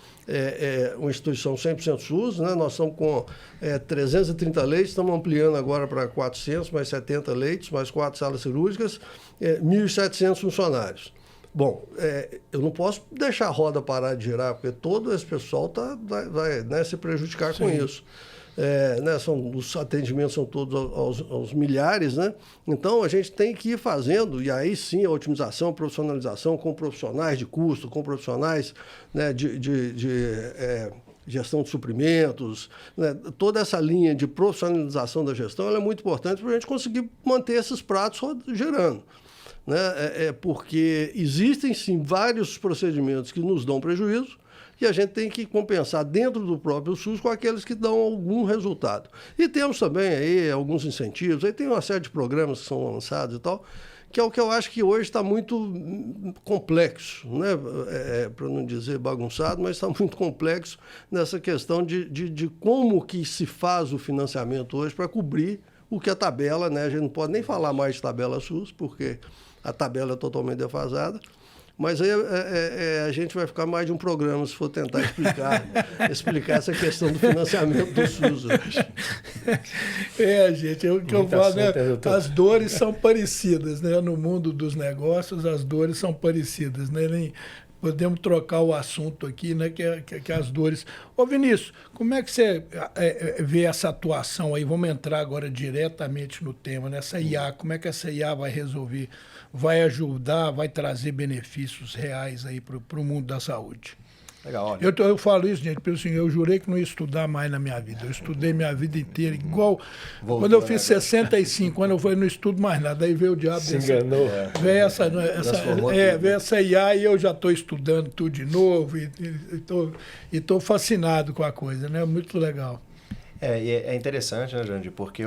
[SPEAKER 5] uma instituição 100% SUS, né? Nós estamos com 330 leitos, estamos ampliando agora para 400, mais 70 leitos, mais 4 salas cirúrgicas, 1.700 funcionários. Bom, eu não posso deixar a roda parar de girar, porque todo esse pessoal vai né, se prejudicar com isso. Os atendimentos são todos aos milhares, né? Então, a gente tem que ir fazendo, e aí sim a otimização, profissionalização com profissionais de custo, com profissionais, né, de gestão de suprimentos, né? Toda essa linha de profissionalização da gestão ela é muito importante para a gente conseguir manter esses pratos girando. Né? Porque existem, sim, vários procedimentos que nos dão prejuízo, e a gente tem que compensar dentro do próprio SUS com aqueles que dão algum resultado. E temos também aí alguns incentivos, aí tem uma série de programas que são lançados e tal, que é o que eu acho que hoje está muito complexo, né? Para não dizer bagunçado, mas está muito complexo nessa questão de como que se faz o financiamento hoje para cobrir o que a tabela, né? A gente não pode nem falar mais de tabela SUS, porque a tabela é totalmente defasada. Mas aí a gente vai ficar mais de um programa se for tentar explicar essa questão do financiamento do SUS hoje.
[SPEAKER 1] Gente, é o que eu falo, né? As dores são parecidas, né? No mundo dos negócios, as dores são parecidas, né? Podemos trocar o assunto aqui, né? Que as dores... Ô, Vinícius, como é que você vê essa atuação aí? Vamos entrar agora diretamente no tema, né? Essa IA, como é que essa IA vai resolver? Vai ajudar, vai trazer benefícios reais aí para o mundo da saúde?
[SPEAKER 2] Legal, olha.
[SPEAKER 1] Eu falo isso, gente, porque assim, eu jurei que não ia estudar mais na minha vida. Eu estudei minha vida inteira, igual... Quando eu fiz 65 anos, eu falei, não estudo mais nada. Aí veio o diabo...
[SPEAKER 3] Se enganou.
[SPEAKER 1] Veio essa IA e eu já estou estudando tudo de novo e estou fascinado com a coisa, né? Muito legal.
[SPEAKER 2] É interessante, né, Jandir, porque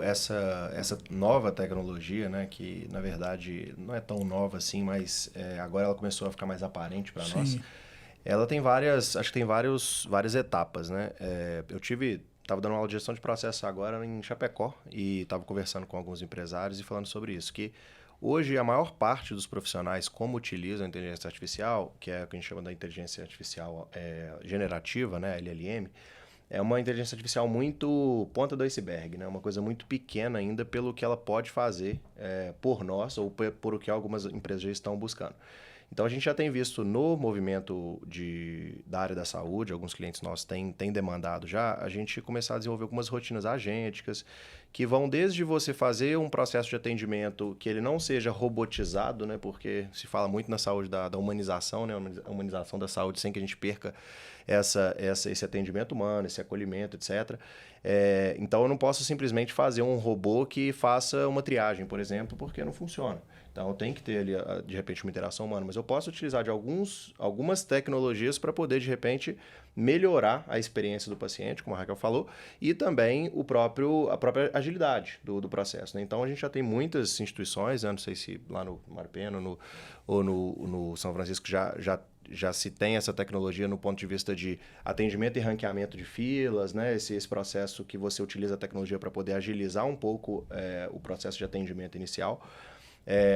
[SPEAKER 2] essa nova tecnologia, né, que na verdade não é tão nova assim, mas agora ela começou a ficar mais aparente para nós. Ela tem várias etapas, né? Estava dando uma aula de gestão de processo agora em Chapecó e estava conversando com alguns empresários e falando sobre isso, que hoje a maior parte dos profissionais como utilizam a inteligência artificial, que é o que a gente chama da inteligência artificial generativa, né, LLM, é uma inteligência artificial muito ponta do iceberg, né? Uma coisa muito pequena ainda pelo que ela pode fazer por nós ou por o que algumas empresas já estão buscando. Então, a gente já tem visto no movimento da área da saúde, alguns clientes nossos têm demandado já, a gente começar a desenvolver algumas rotinas agênticas que vão desde você fazer um processo de atendimento que ele não seja robotizado, né? Porque se fala muito na saúde da humanização, né? A humanização da saúde sem que a gente perca esse atendimento humano, esse acolhimento, etc. Então, eu não posso simplesmente fazer um robô que faça uma triagem, por exemplo, porque não funciona. Então, tem que ter ali, de repente, uma interação humana. Mas eu posso utilizar de algumas tecnologias para poder, de repente, melhorar a experiência do paciente, como a Raquel falou, e também a própria agilidade do processo, né? Então, a gente já tem muitas instituições, né? Não sei se lá no Mar Pena ou no São Francisco já já se tem essa tecnologia no ponto de vista de atendimento e ranqueamento de filas, né? Esse processo que você utiliza a tecnologia para poder agilizar um pouco o processo de atendimento inicial.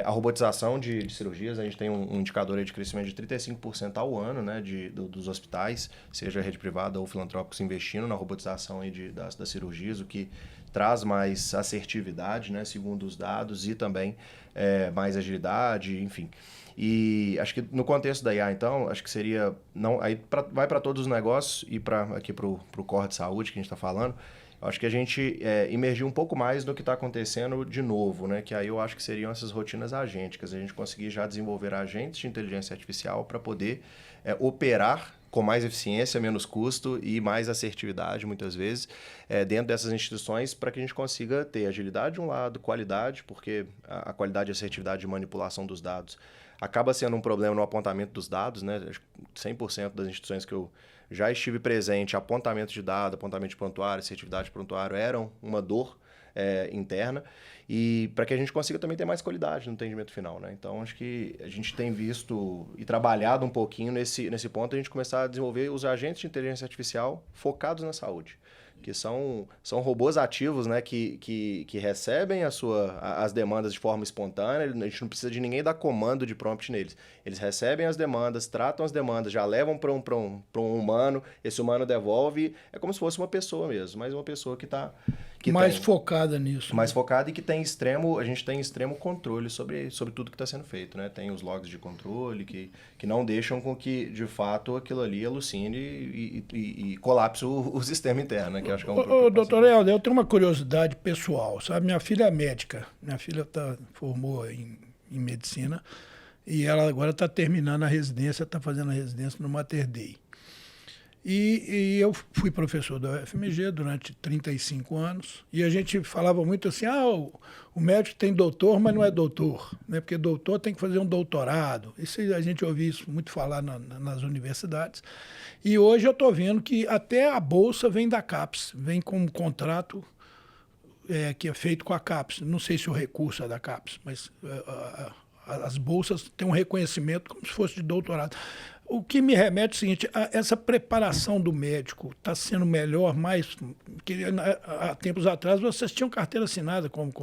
[SPEAKER 2] A robotização de cirurgias, a gente tem um indicador aí de crescimento de 35% ao ano, né, dos hospitais, seja rede privada ou filantrópicos, investindo na robotização aí das cirurgias, o que traz mais assertividade, né, segundo os dados, e também mais agilidade, enfim. E acho que no contexto da IA, então, acho que seria... vai para todos os negócios e aqui para o core de saúde que a gente está falando. Acho que a gente imergiu um pouco mais no que está acontecendo de novo, né? Que aí eu acho que seriam essas rotinas agênticas. A gente conseguir já desenvolver agentes de inteligência artificial para poder operar com mais eficiência, menos custo e mais assertividade, muitas vezes, dentro dessas instituições, para que a gente consiga ter agilidade de um lado, qualidade, porque a qualidade e assertividade de manipulação dos dados acaba sendo um problema no apontamento dos dados, né? 100% das instituições que eu já estive presente, apontamento de dado, apontamento de prontuário, assertividade de prontuário eram uma dor interna, e para que a gente consiga também ter mais qualidade no atendimento final, né? Então, acho que a gente tem visto e trabalhado um pouquinho nesse ponto, a gente começar a desenvolver os agentes de inteligência artificial focados na saúde, que são robôs ativos, né, que recebem as demandas de forma espontânea. A gente não precisa de ninguém dar comando de prompt neles. Eles recebem as demandas, tratam as demandas, já levam para um humano, esse humano devolve. É como se fosse uma pessoa mesmo, mas uma pessoa que está...
[SPEAKER 1] mais focada nisso.
[SPEAKER 2] Mais focada e que a gente tem extremo controle sobre tudo que está sendo feito, né? Tem os logs de controle que não deixam com que, de fato, aquilo ali alucine e colapse o sistema interno, né? Que eu acho que é um
[SPEAKER 1] doutor Helder, eu tenho uma curiosidade pessoal, sabe? Minha filha é médica. Minha filha formou em medicina e ela agora está terminando a residência, está fazendo a residência no Mater Dei. E eu fui professor da UFMG durante 35 anos, e a gente falava muito assim, o médico tem doutor, mas não é doutor, né? Porque doutor tem que fazer um doutorado. Isso, a gente ouve isso muito falar nas universidades. E hoje eu estou vendo que até a bolsa vem da CAPES, vem com um contrato que é feito com a CAPES. Não sei se o recurso é da CAPES, mas as bolsas têm um reconhecimento como se fosse de doutorado. O que me remete é o seguinte, essa preparação do médico está sendo melhor, mais... Porque há tempos atrás vocês tinham carteira assinada, como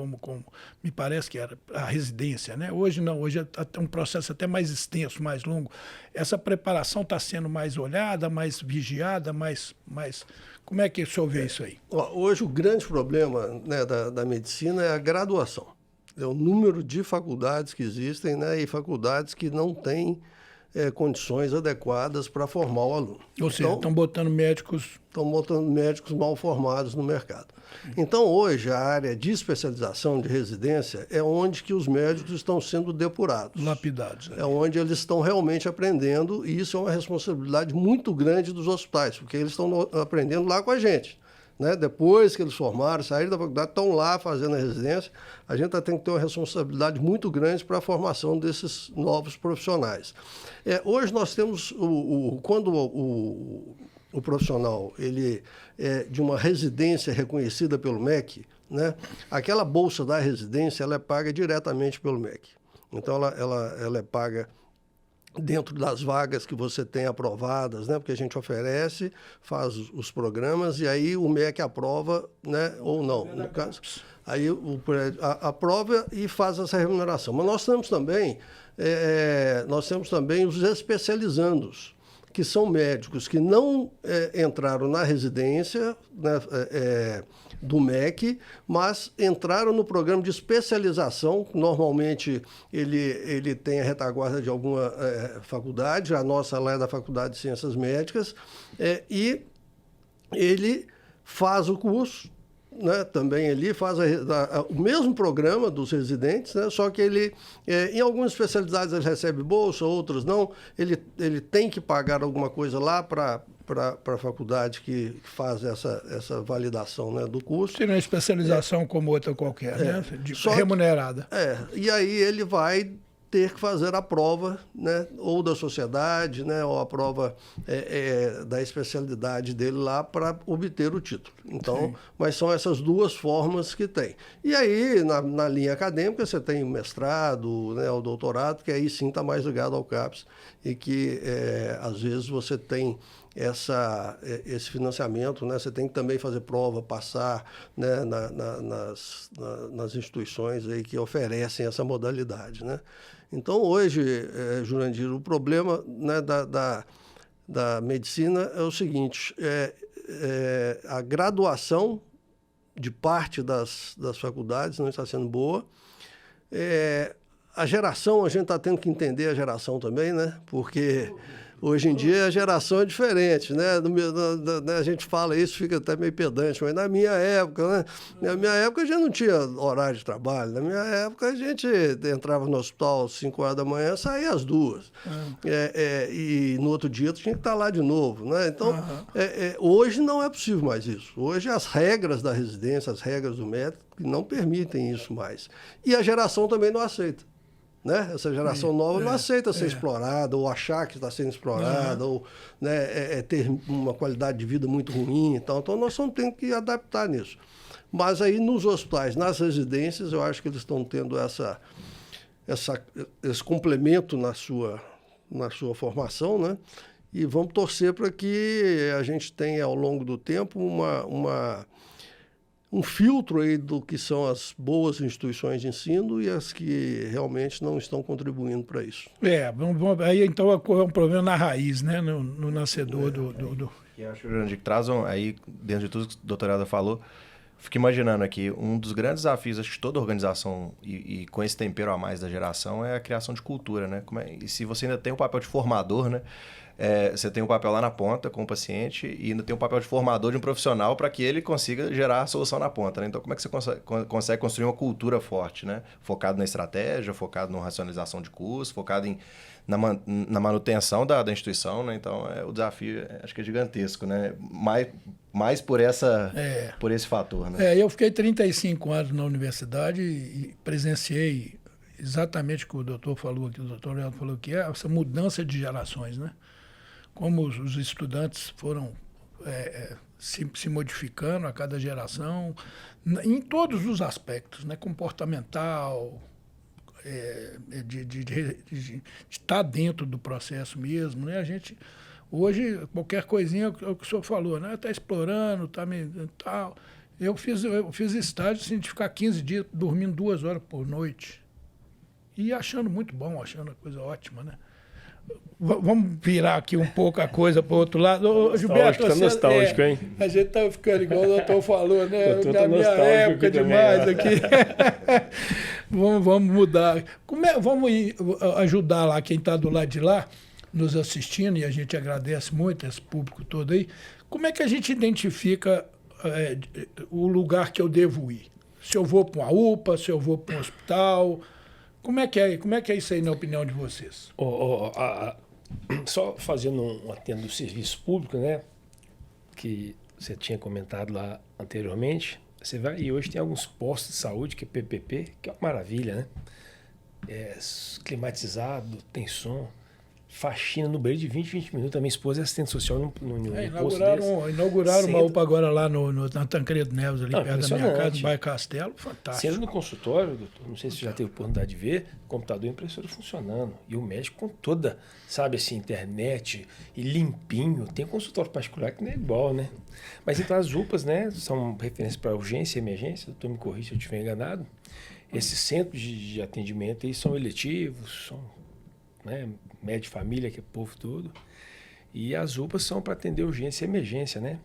[SPEAKER 1] me parece que era a residência, né? Hoje não, hoje é um processo até mais extenso, mais longo. Essa preparação está sendo mais olhada, mais vigiada, mais... Como é que o senhor vê isso aí?
[SPEAKER 5] Hoje o grande problema, né, da medicina é a graduação. É o número de faculdades que existem, né, e faculdades que não têm condições adequadas para formar o aluno.
[SPEAKER 1] Ou seja, estão botando médicos...
[SPEAKER 5] Estão botando médicos mal formados no mercado. Então, hoje, a área de especialização de residência é onde que os médicos estão sendo depurados.
[SPEAKER 1] Lapidados.
[SPEAKER 5] É onde eles estão realmente aprendendo, e isso é uma responsabilidade muito grande dos hospitais, porque eles estão aprendendo lá com a gente. Né? Depois que eles formaram, saíram da faculdade, estão lá fazendo a residência. A gente tem que ter uma responsabilidade muito grande para a formação desses novos profissionais. Hoje nós temos, quando o profissional ele é de uma residência reconhecida pelo MEC, né? Aquela bolsa da residência ela é paga diretamente pelo MEC. Então, ela é paga dentro das vagas que você tem aprovadas, né? Porque a gente oferece, faz os programas e aí o MEC aprova, né? Ou não, no caso. Aí aprova e faz essa remuneração. Mas nós temos também os especializandos, que são médicos que não entraram na residência, né, do MEC, mas entraram no programa de especialização. Normalmente ele tem a retaguarda de alguma faculdade, a nossa lá é da Faculdade de Ciências Médicas, e ele faz o curso, né, também ele faz o mesmo programa dos residentes, né, só que ele, em algumas especialidades ele recebe bolsa, outras não, ele tem que pagar alguma coisa lá para a faculdade que faz essa validação, né, do curso.
[SPEAKER 1] Seria uma especialização como outra qualquer, né, remunerada.
[SPEAKER 5] E aí ele vai ter que fazer a prova, né, ou da sociedade, né, ou a prova da especialidade dele lá para obter o título. Então, mas são essas duas formas que tem. E aí, na linha acadêmica, você tem o mestrado, né, o doutorado, que aí sim está mais ligado ao CAPES e que, às vezes, você tem esse financiamento, né? Você tem que também fazer prova, passar, né, nas instituições aí que oferecem essa modalidade, né? Então, hoje, Jurandir, o problema, né, da medicina é o seguinte, a graduação de parte das faculdades não está sendo boa. A geração, a gente está tendo que entender a geração também, né? Porque hoje em dia a geração é diferente, né? A gente fala isso, fica até meio pedante, mas na minha época, né? Na minha época a gente não tinha horário de trabalho. Na minha época a gente entrava no hospital às 5 horas da manhã, saía às 2. E no outro dia tu tinha que estar lá de novo, né? Então, hoje não é possível mais isso. Hoje as regras da residência, as regras do médico não permitem isso mais. E a geração também não aceita. Né? Essa geração nova não aceita ser explorada, ou achar que está sendo explorada, ou, né, ter uma qualidade de vida muito ruim. Então nós vamos ter que adaptar nisso. Mas aí nos hospitais, nas residências, eu acho que eles estão tendo esse complemento na sua formação, né? E vamos torcer para que a gente tenha, ao longo do tempo, um filtro aí do que são as boas instituições de ensino e as que realmente não estão contribuindo para isso.
[SPEAKER 1] Aí então ocorre um problema na raiz, né? No nascedor do...
[SPEAKER 2] E acho que traz aí, dentro de tudo que o doutor Helder falou, fico imaginando aqui, um dos grandes desafios, acho que toda organização, e com esse tempero a mais da geração, é a criação de cultura, né? E se você ainda tem o papel de formador, né? Você tem um papel lá na ponta com o paciente e ainda tem um papel de formador de um profissional para que ele consiga gerar a solução na ponta, né? Então, como é que você consegue construir uma cultura forte, né? Focado na estratégia, focado na racionalização de custos, focado na manutenção da instituição, né? Então, o desafio acho que é gigantesco, né? Mais por esse fator, né?
[SPEAKER 1] Eu fiquei 35 anos na universidade e presenciei exatamente o que o doutor falou aqui, o doutor Helder falou que essa mudança de gerações, né? Como os estudantes foram se modificando a cada geração, em todos os aspectos, né? Comportamental, de estar dentro do processo mesmo, né? A gente, hoje, qualquer coisinha, é o que o senhor falou, né? Está explorando, tal. Eu fiz estágio assim, de ficar 15 dias dormindo 2 horas por noite e achando muito bom, achando a coisa ótima, né? Vamos virar aqui um pouco a coisa para o outro lado. Ô, Gilberto,
[SPEAKER 3] tá nostálgico, hein?
[SPEAKER 1] A gente está ficando igual o doutor falou, né?
[SPEAKER 3] Eu tô
[SPEAKER 1] Na minha época demais
[SPEAKER 3] também,
[SPEAKER 1] aqui. Vamos mudar. Vamos ajudar lá quem está do lado de lá, nos assistindo, e a gente agradece muito esse público todo aí. Como é que a gente identifica o lugar que eu devo ir? Se eu vou para uma UPA, se eu vou para um hospital... Como é que é isso aí, na opinião de vocês?
[SPEAKER 3] Só fazendo um atendo do serviço público, né? Que você tinha comentado lá anteriormente. Você vai e hoje tem alguns postos de saúde, que é PPP, que é uma maravilha, né? Climatizado, tem som, faxina no banheiro de 20 minutos. A minha esposa é assistente social no posto desse.
[SPEAKER 1] Inauguraram uma UPA agora lá na Tancredo Neves, ali perto da minha casa, no bairro Castelo. Fantástico.
[SPEAKER 3] Sendo no consultório, doutor, não sei se você já teve oportunidade de ver, computador e impressora funcionando. E o médico com toda, sabe assim, internet e limpinho. Tem consultório particular que não é igual, né? Mas então as UPAs, né, são referência para urgência e emergência. Doutor, me corrija se eu estiver enganado. Esses centros de atendimento aí são eletivos, são, né, médico, família, que é povo todo. E as UPAs são para atender urgência e emergência, né?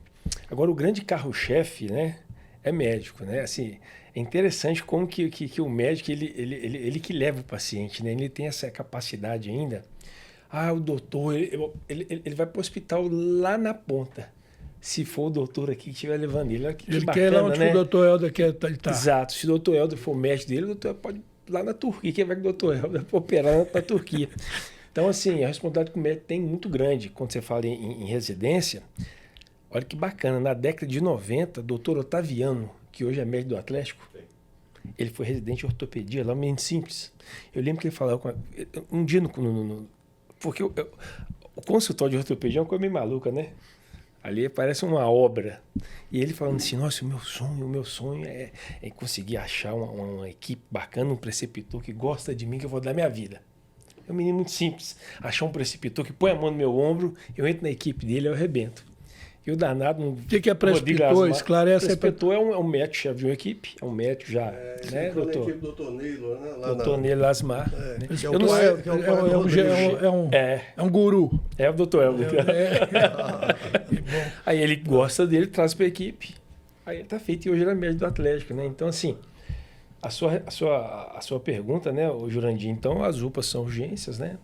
[SPEAKER 3] Agora, o grande carro-chefe, né, é médico, né? Assim, é interessante como que o médico, ele que leva o paciente, né? Ele tem essa capacidade ainda. O doutor, ele vai para o hospital lá na ponta. Se for o doutor aqui que estiver levando ele.
[SPEAKER 1] Ele quer lá onde, né? O doutor Helder quer estar.
[SPEAKER 3] Exato. Se o doutor Helder for o médico dele, o doutor pode ir lá na Turquia. Quem vai com o doutor Helder operar na Turquia? Então, assim, a responsabilidade que o médico tem muito grande. Quando você fala em residência, olha que bacana. Na década de 90, doutor Otaviano, que hoje é médico do Atlético, Ele foi residente de ortopedia, lá, um menino simples. Eu lembro que ele falava... Um dia, porque o consultório de ortopedia é uma coisa meio maluca, né? Ali parece uma obra. E ele falando assim, nossa, o meu sonho é conseguir achar uma equipe bacana, um preceptor que gosta de mim, que eu vou dar minha vida. É um menino muito simples. Achar um preceptor que põe a mão no meu ombro, eu entro na equipe dele, eu arrebento. E o danado...
[SPEAKER 1] O que é preceptor? Esclarece.
[SPEAKER 3] Preceptor é um médico-chefe de uma equipe, é um médico já, né, doutor?
[SPEAKER 5] Na equipe do Dr. Neilo, né?
[SPEAKER 3] Doutor Neilo Lasmar. Né?
[SPEAKER 1] É um guru.
[SPEAKER 3] É o doutor Helder. Aí ele gosta dele, traz para a equipe. Aí ele tá feito, e hoje ele é médico do Atlético, né? Então, assim, a sua pergunta, né, o Jurandir, então as UPAs são urgências, né?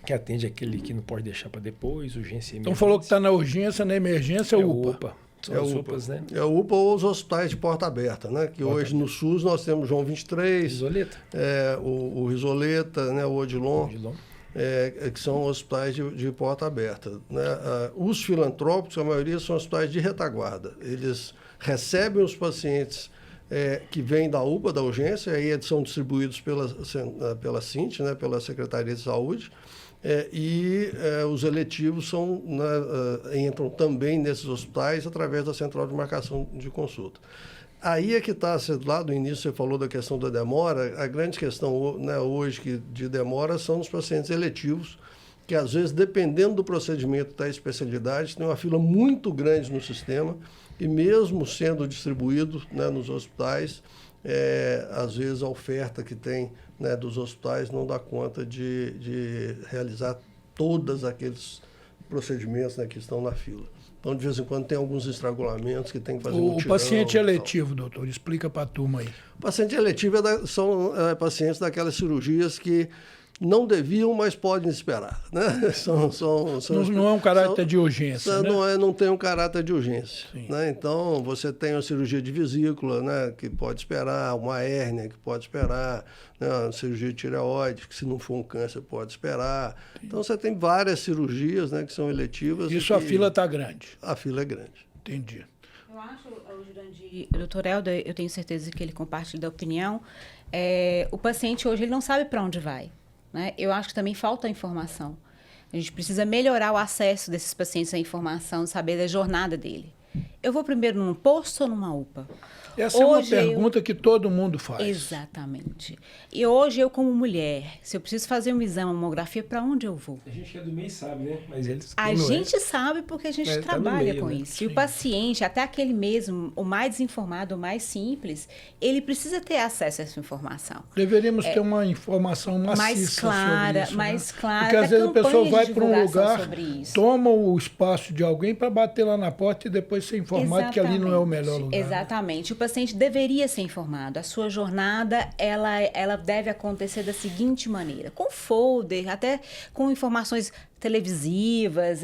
[SPEAKER 3] Que atende aquele que não pode deixar para depois, urgência e emergência.
[SPEAKER 1] Então falou que está na urgência, na emergência, é UPA.
[SPEAKER 3] São as UPAs, né?
[SPEAKER 5] É o UPA ou os hospitais de porta aberta, né? Que hoje no SUS nós temos João 23,
[SPEAKER 3] Risoleta.
[SPEAKER 5] O Risoleta, né? O Odilon. Que são hospitais de porta aberta. Né? Os filantrópicos, a maioria são hospitais de retaguarda. Eles recebem os pacientes que vêm da UPA, da urgência, aí eles são distribuídos pela CINT, né? Pela Secretaria de Saúde, os eletivos entram também nesses hospitais através da central de marcação de consulta. Aí é que está, lá do início você falou da questão da demora, a grande questão, né, hoje de demora são os pacientes eletivos, que às vezes, dependendo do procedimento da especialidade, tem uma fila muito grande no sistema, e mesmo sendo distribuído, né, nos hospitais, às vezes a oferta que tem, né, dos hospitais não dá conta de realizar todos aqueles procedimentos, né, que estão na fila. Então, de vez em quando, tem alguns estrangulamentos que tem que fazer mutirão.
[SPEAKER 1] O paciente eletivo, doutor, explica para a turma aí. O
[SPEAKER 5] paciente eletivo são pacientes daquelas cirurgias que não deviam, mas podem esperar, né?
[SPEAKER 1] Não é um caráter de urgência, né?
[SPEAKER 5] Não tem um caráter de urgência, né? Então, você tem uma cirurgia de vesícula, né, que pode esperar, uma hérnia que pode esperar, né, uma cirurgia de tireoide, que se não for um câncer pode esperar. Então, você tem várias cirurgias, né, que são eletivas.
[SPEAKER 1] Isso, a fila está grande.
[SPEAKER 5] A fila é grande.
[SPEAKER 1] Entendi.
[SPEAKER 4] Eu acho, Jurandir, o doutor Helder, eu tenho certeza que ele compartilha da opinião, o paciente hoje ele não sabe para onde vai. Né? Eu acho que também falta informação. A gente precisa melhorar o acesso desses pacientes à informação, saber da jornada dele. Eu vou primeiro num posto ou numa UPA?
[SPEAKER 1] Essa hoje é uma pergunta que todo mundo faz.
[SPEAKER 4] Exatamente. E hoje eu, como mulher, se eu preciso fazer um exame, uma mamografia, para onde eu vou?
[SPEAKER 3] A gente que é do meio sabe, né? Mas eles
[SPEAKER 4] a gente sabe porque a gente trabalha com isso. Sim. E o paciente, até aquele mesmo, o mais desinformado, o mais simples, ele precisa ter acesso a essa informação.
[SPEAKER 1] Deveríamos ter uma informação maciça
[SPEAKER 4] mais clara,
[SPEAKER 1] sobre isso,
[SPEAKER 4] mais
[SPEAKER 1] né?
[SPEAKER 4] clara.
[SPEAKER 1] Porque às vezes a pessoa vai para um lugar, toma o espaço de alguém para bater lá na porta e depois ser informado que ali não é o melhor lugar.
[SPEAKER 4] Exatamente. Né? O paciente deveria ser informado. A sua jornada, ela deve acontecer da seguinte maneira. Com folder, até com informações televisivas,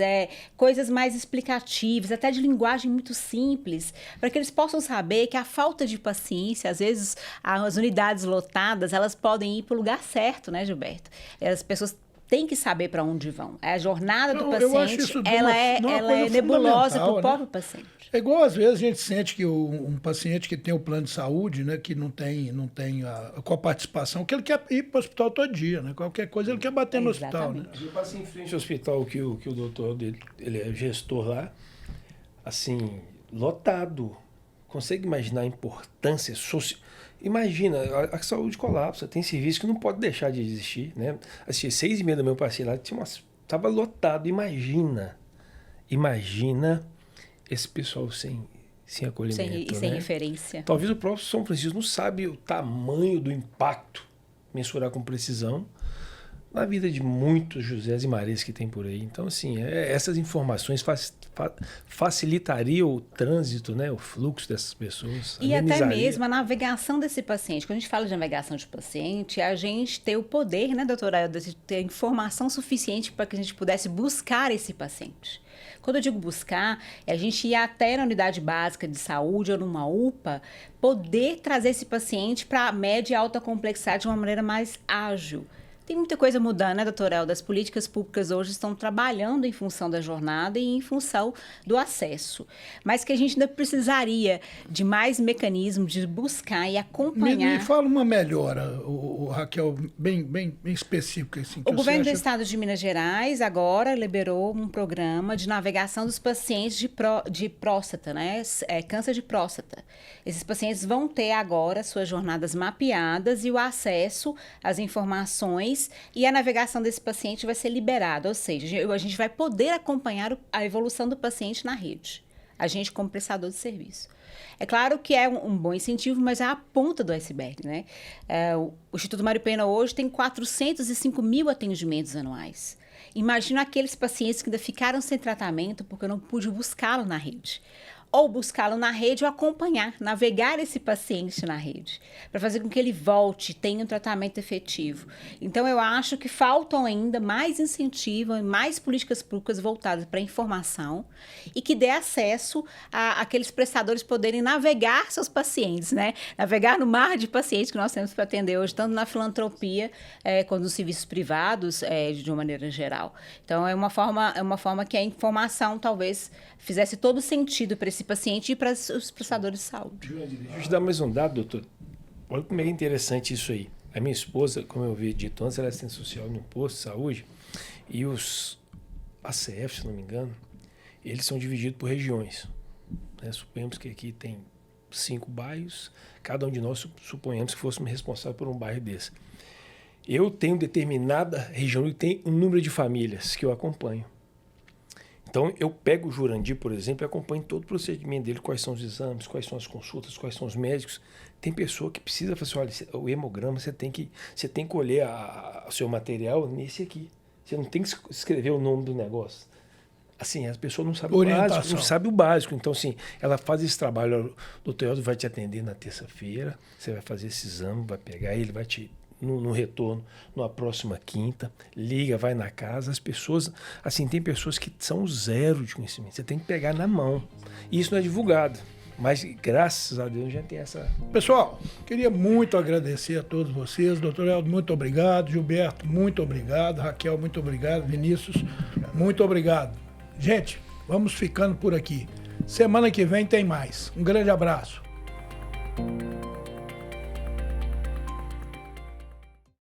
[SPEAKER 4] coisas mais explicativas, até de linguagem muito simples, para que eles possam saber que a falta de paciência, às vezes as unidades lotadas, elas podem ir para o lugar certo, né, Gilberto? As pessoas têm que saber para onde vão. A jornada do paciente, ela é nebulosa para o próprio paciente.
[SPEAKER 1] É igual, às vezes, a gente sente que um paciente que tem o plano de saúde, né, que não tem com a participação, que ele quer ir para o hospital todo dia, né? Qualquer coisa ele quer bater no hospital. Né?
[SPEAKER 3] Eu passei em frente ao hospital que o doutor dele, ele é gestor lá, assim, lotado. Consegue imaginar a importância social? Imagina, a saúde colapsa, tem serviço que não pode deixar de existir, né? Assim, 6h30 da manhã passei lá, estava lotado. Imagina esse pessoal sem acolhimento.
[SPEAKER 4] Sem referência.
[SPEAKER 3] Talvez o próprio São Francisco não sabe o tamanho do impacto, mensurar com precisão, na vida de muitos Josés e Marias que tem por aí. Então, assim, essas informações facilitariam o trânsito, né, o fluxo dessas pessoas.
[SPEAKER 4] E até mesmo a navegação desse paciente. Quando a gente fala de navegação de paciente, a gente ter o poder, né, doutora, de ter informação suficiente para que a gente pudesse buscar esse paciente. Quando eu digo buscar, é a gente ir até na unidade básica de saúde ou numa UPA, poder trazer esse paciente para média e alta complexidade de uma maneira mais ágil. Tem muita coisa mudando, né, doutor Helder? As políticas públicas hoje estão trabalhando em função da jornada e em função do acesso. Mas que a gente ainda precisaria de mais mecanismos de buscar e acompanhar.
[SPEAKER 1] Me fala uma melhora, Raquel, bem específica. Assim,
[SPEAKER 4] o governo do estado de Minas Gerais agora liberou um programa de navegação dos pacientes de próstata, né? Câncer de próstata. Esses pacientes vão ter agora suas jornadas mapeadas e o acesso às informações e a navegação desse paciente vai ser liberada, ou seja, a gente vai poder acompanhar a evolução do paciente na rede, a gente como prestador de serviço. É claro que é um bom incentivo, mas é a ponta do iceberg, né? O Instituto Mário Pena hoje tem 405 mil atendimentos anuais. Imagina aqueles pacientes que ainda ficaram sem tratamento porque eu não pude buscá-lo na rede. Ou buscá-lo na rede ou acompanhar, navegar esse paciente na rede, para fazer com que ele volte, tenha um tratamento efetivo. Então, eu acho que faltam ainda mais incentivo, mais políticas públicas voltadas para a informação e que dê acesso a aqueles prestadores poderem navegar seus pacientes, né? Navegar no mar de pacientes que nós temos para atender hoje, tanto na filantropia quanto nos serviços privados, de uma maneira geral. Então, é uma forma que a informação talvez fizesse todo sentido para esse paciente e para os prestadores de saúde.
[SPEAKER 3] Deixa eu te dar mais um dado, doutor. Olha como é interessante isso aí. A minha esposa, como eu havia dito antes, ela é assistente social no posto de saúde e os ACF, se não me engano, eles são divididos por regiões. Né? Suponhamos que aqui tem 5 bairros, cada um de nós suponhamos que fôssemos responsáveis por um bairro desse. Eu tenho determinada região que tem um número de famílias que eu acompanho. Então, eu pego o Jurandir, por exemplo, e acompanho todo o procedimento dele, quais são os exames, quais são as consultas, quais são os médicos. Tem pessoa que precisa falar assim, olha, o hemograma, você tem que colher o seu material nesse aqui. Você não tem que escrever o nome do negócio. Assim, as pessoas não sabem o básico, não sabem o básico. Então, assim, ela faz esse trabalho, o doutor Helder vai te atender na terça-feira, você vai fazer esse exame, vai pegar ele, vai te... No retorno, na próxima quinta, liga, vai na casa, as pessoas, assim, tem pessoas que são zero de conhecimento, você tem que pegar na mão, e isso não é divulgado, mas graças a Deus já tem essa...
[SPEAKER 1] Pessoal, queria muito agradecer a todos vocês, doutor Helder, muito obrigado, Gilberto, muito obrigado, Raquel, muito obrigado, Vinícius, muito obrigado. Gente, vamos ficando por aqui, semana que vem tem mais, um grande abraço.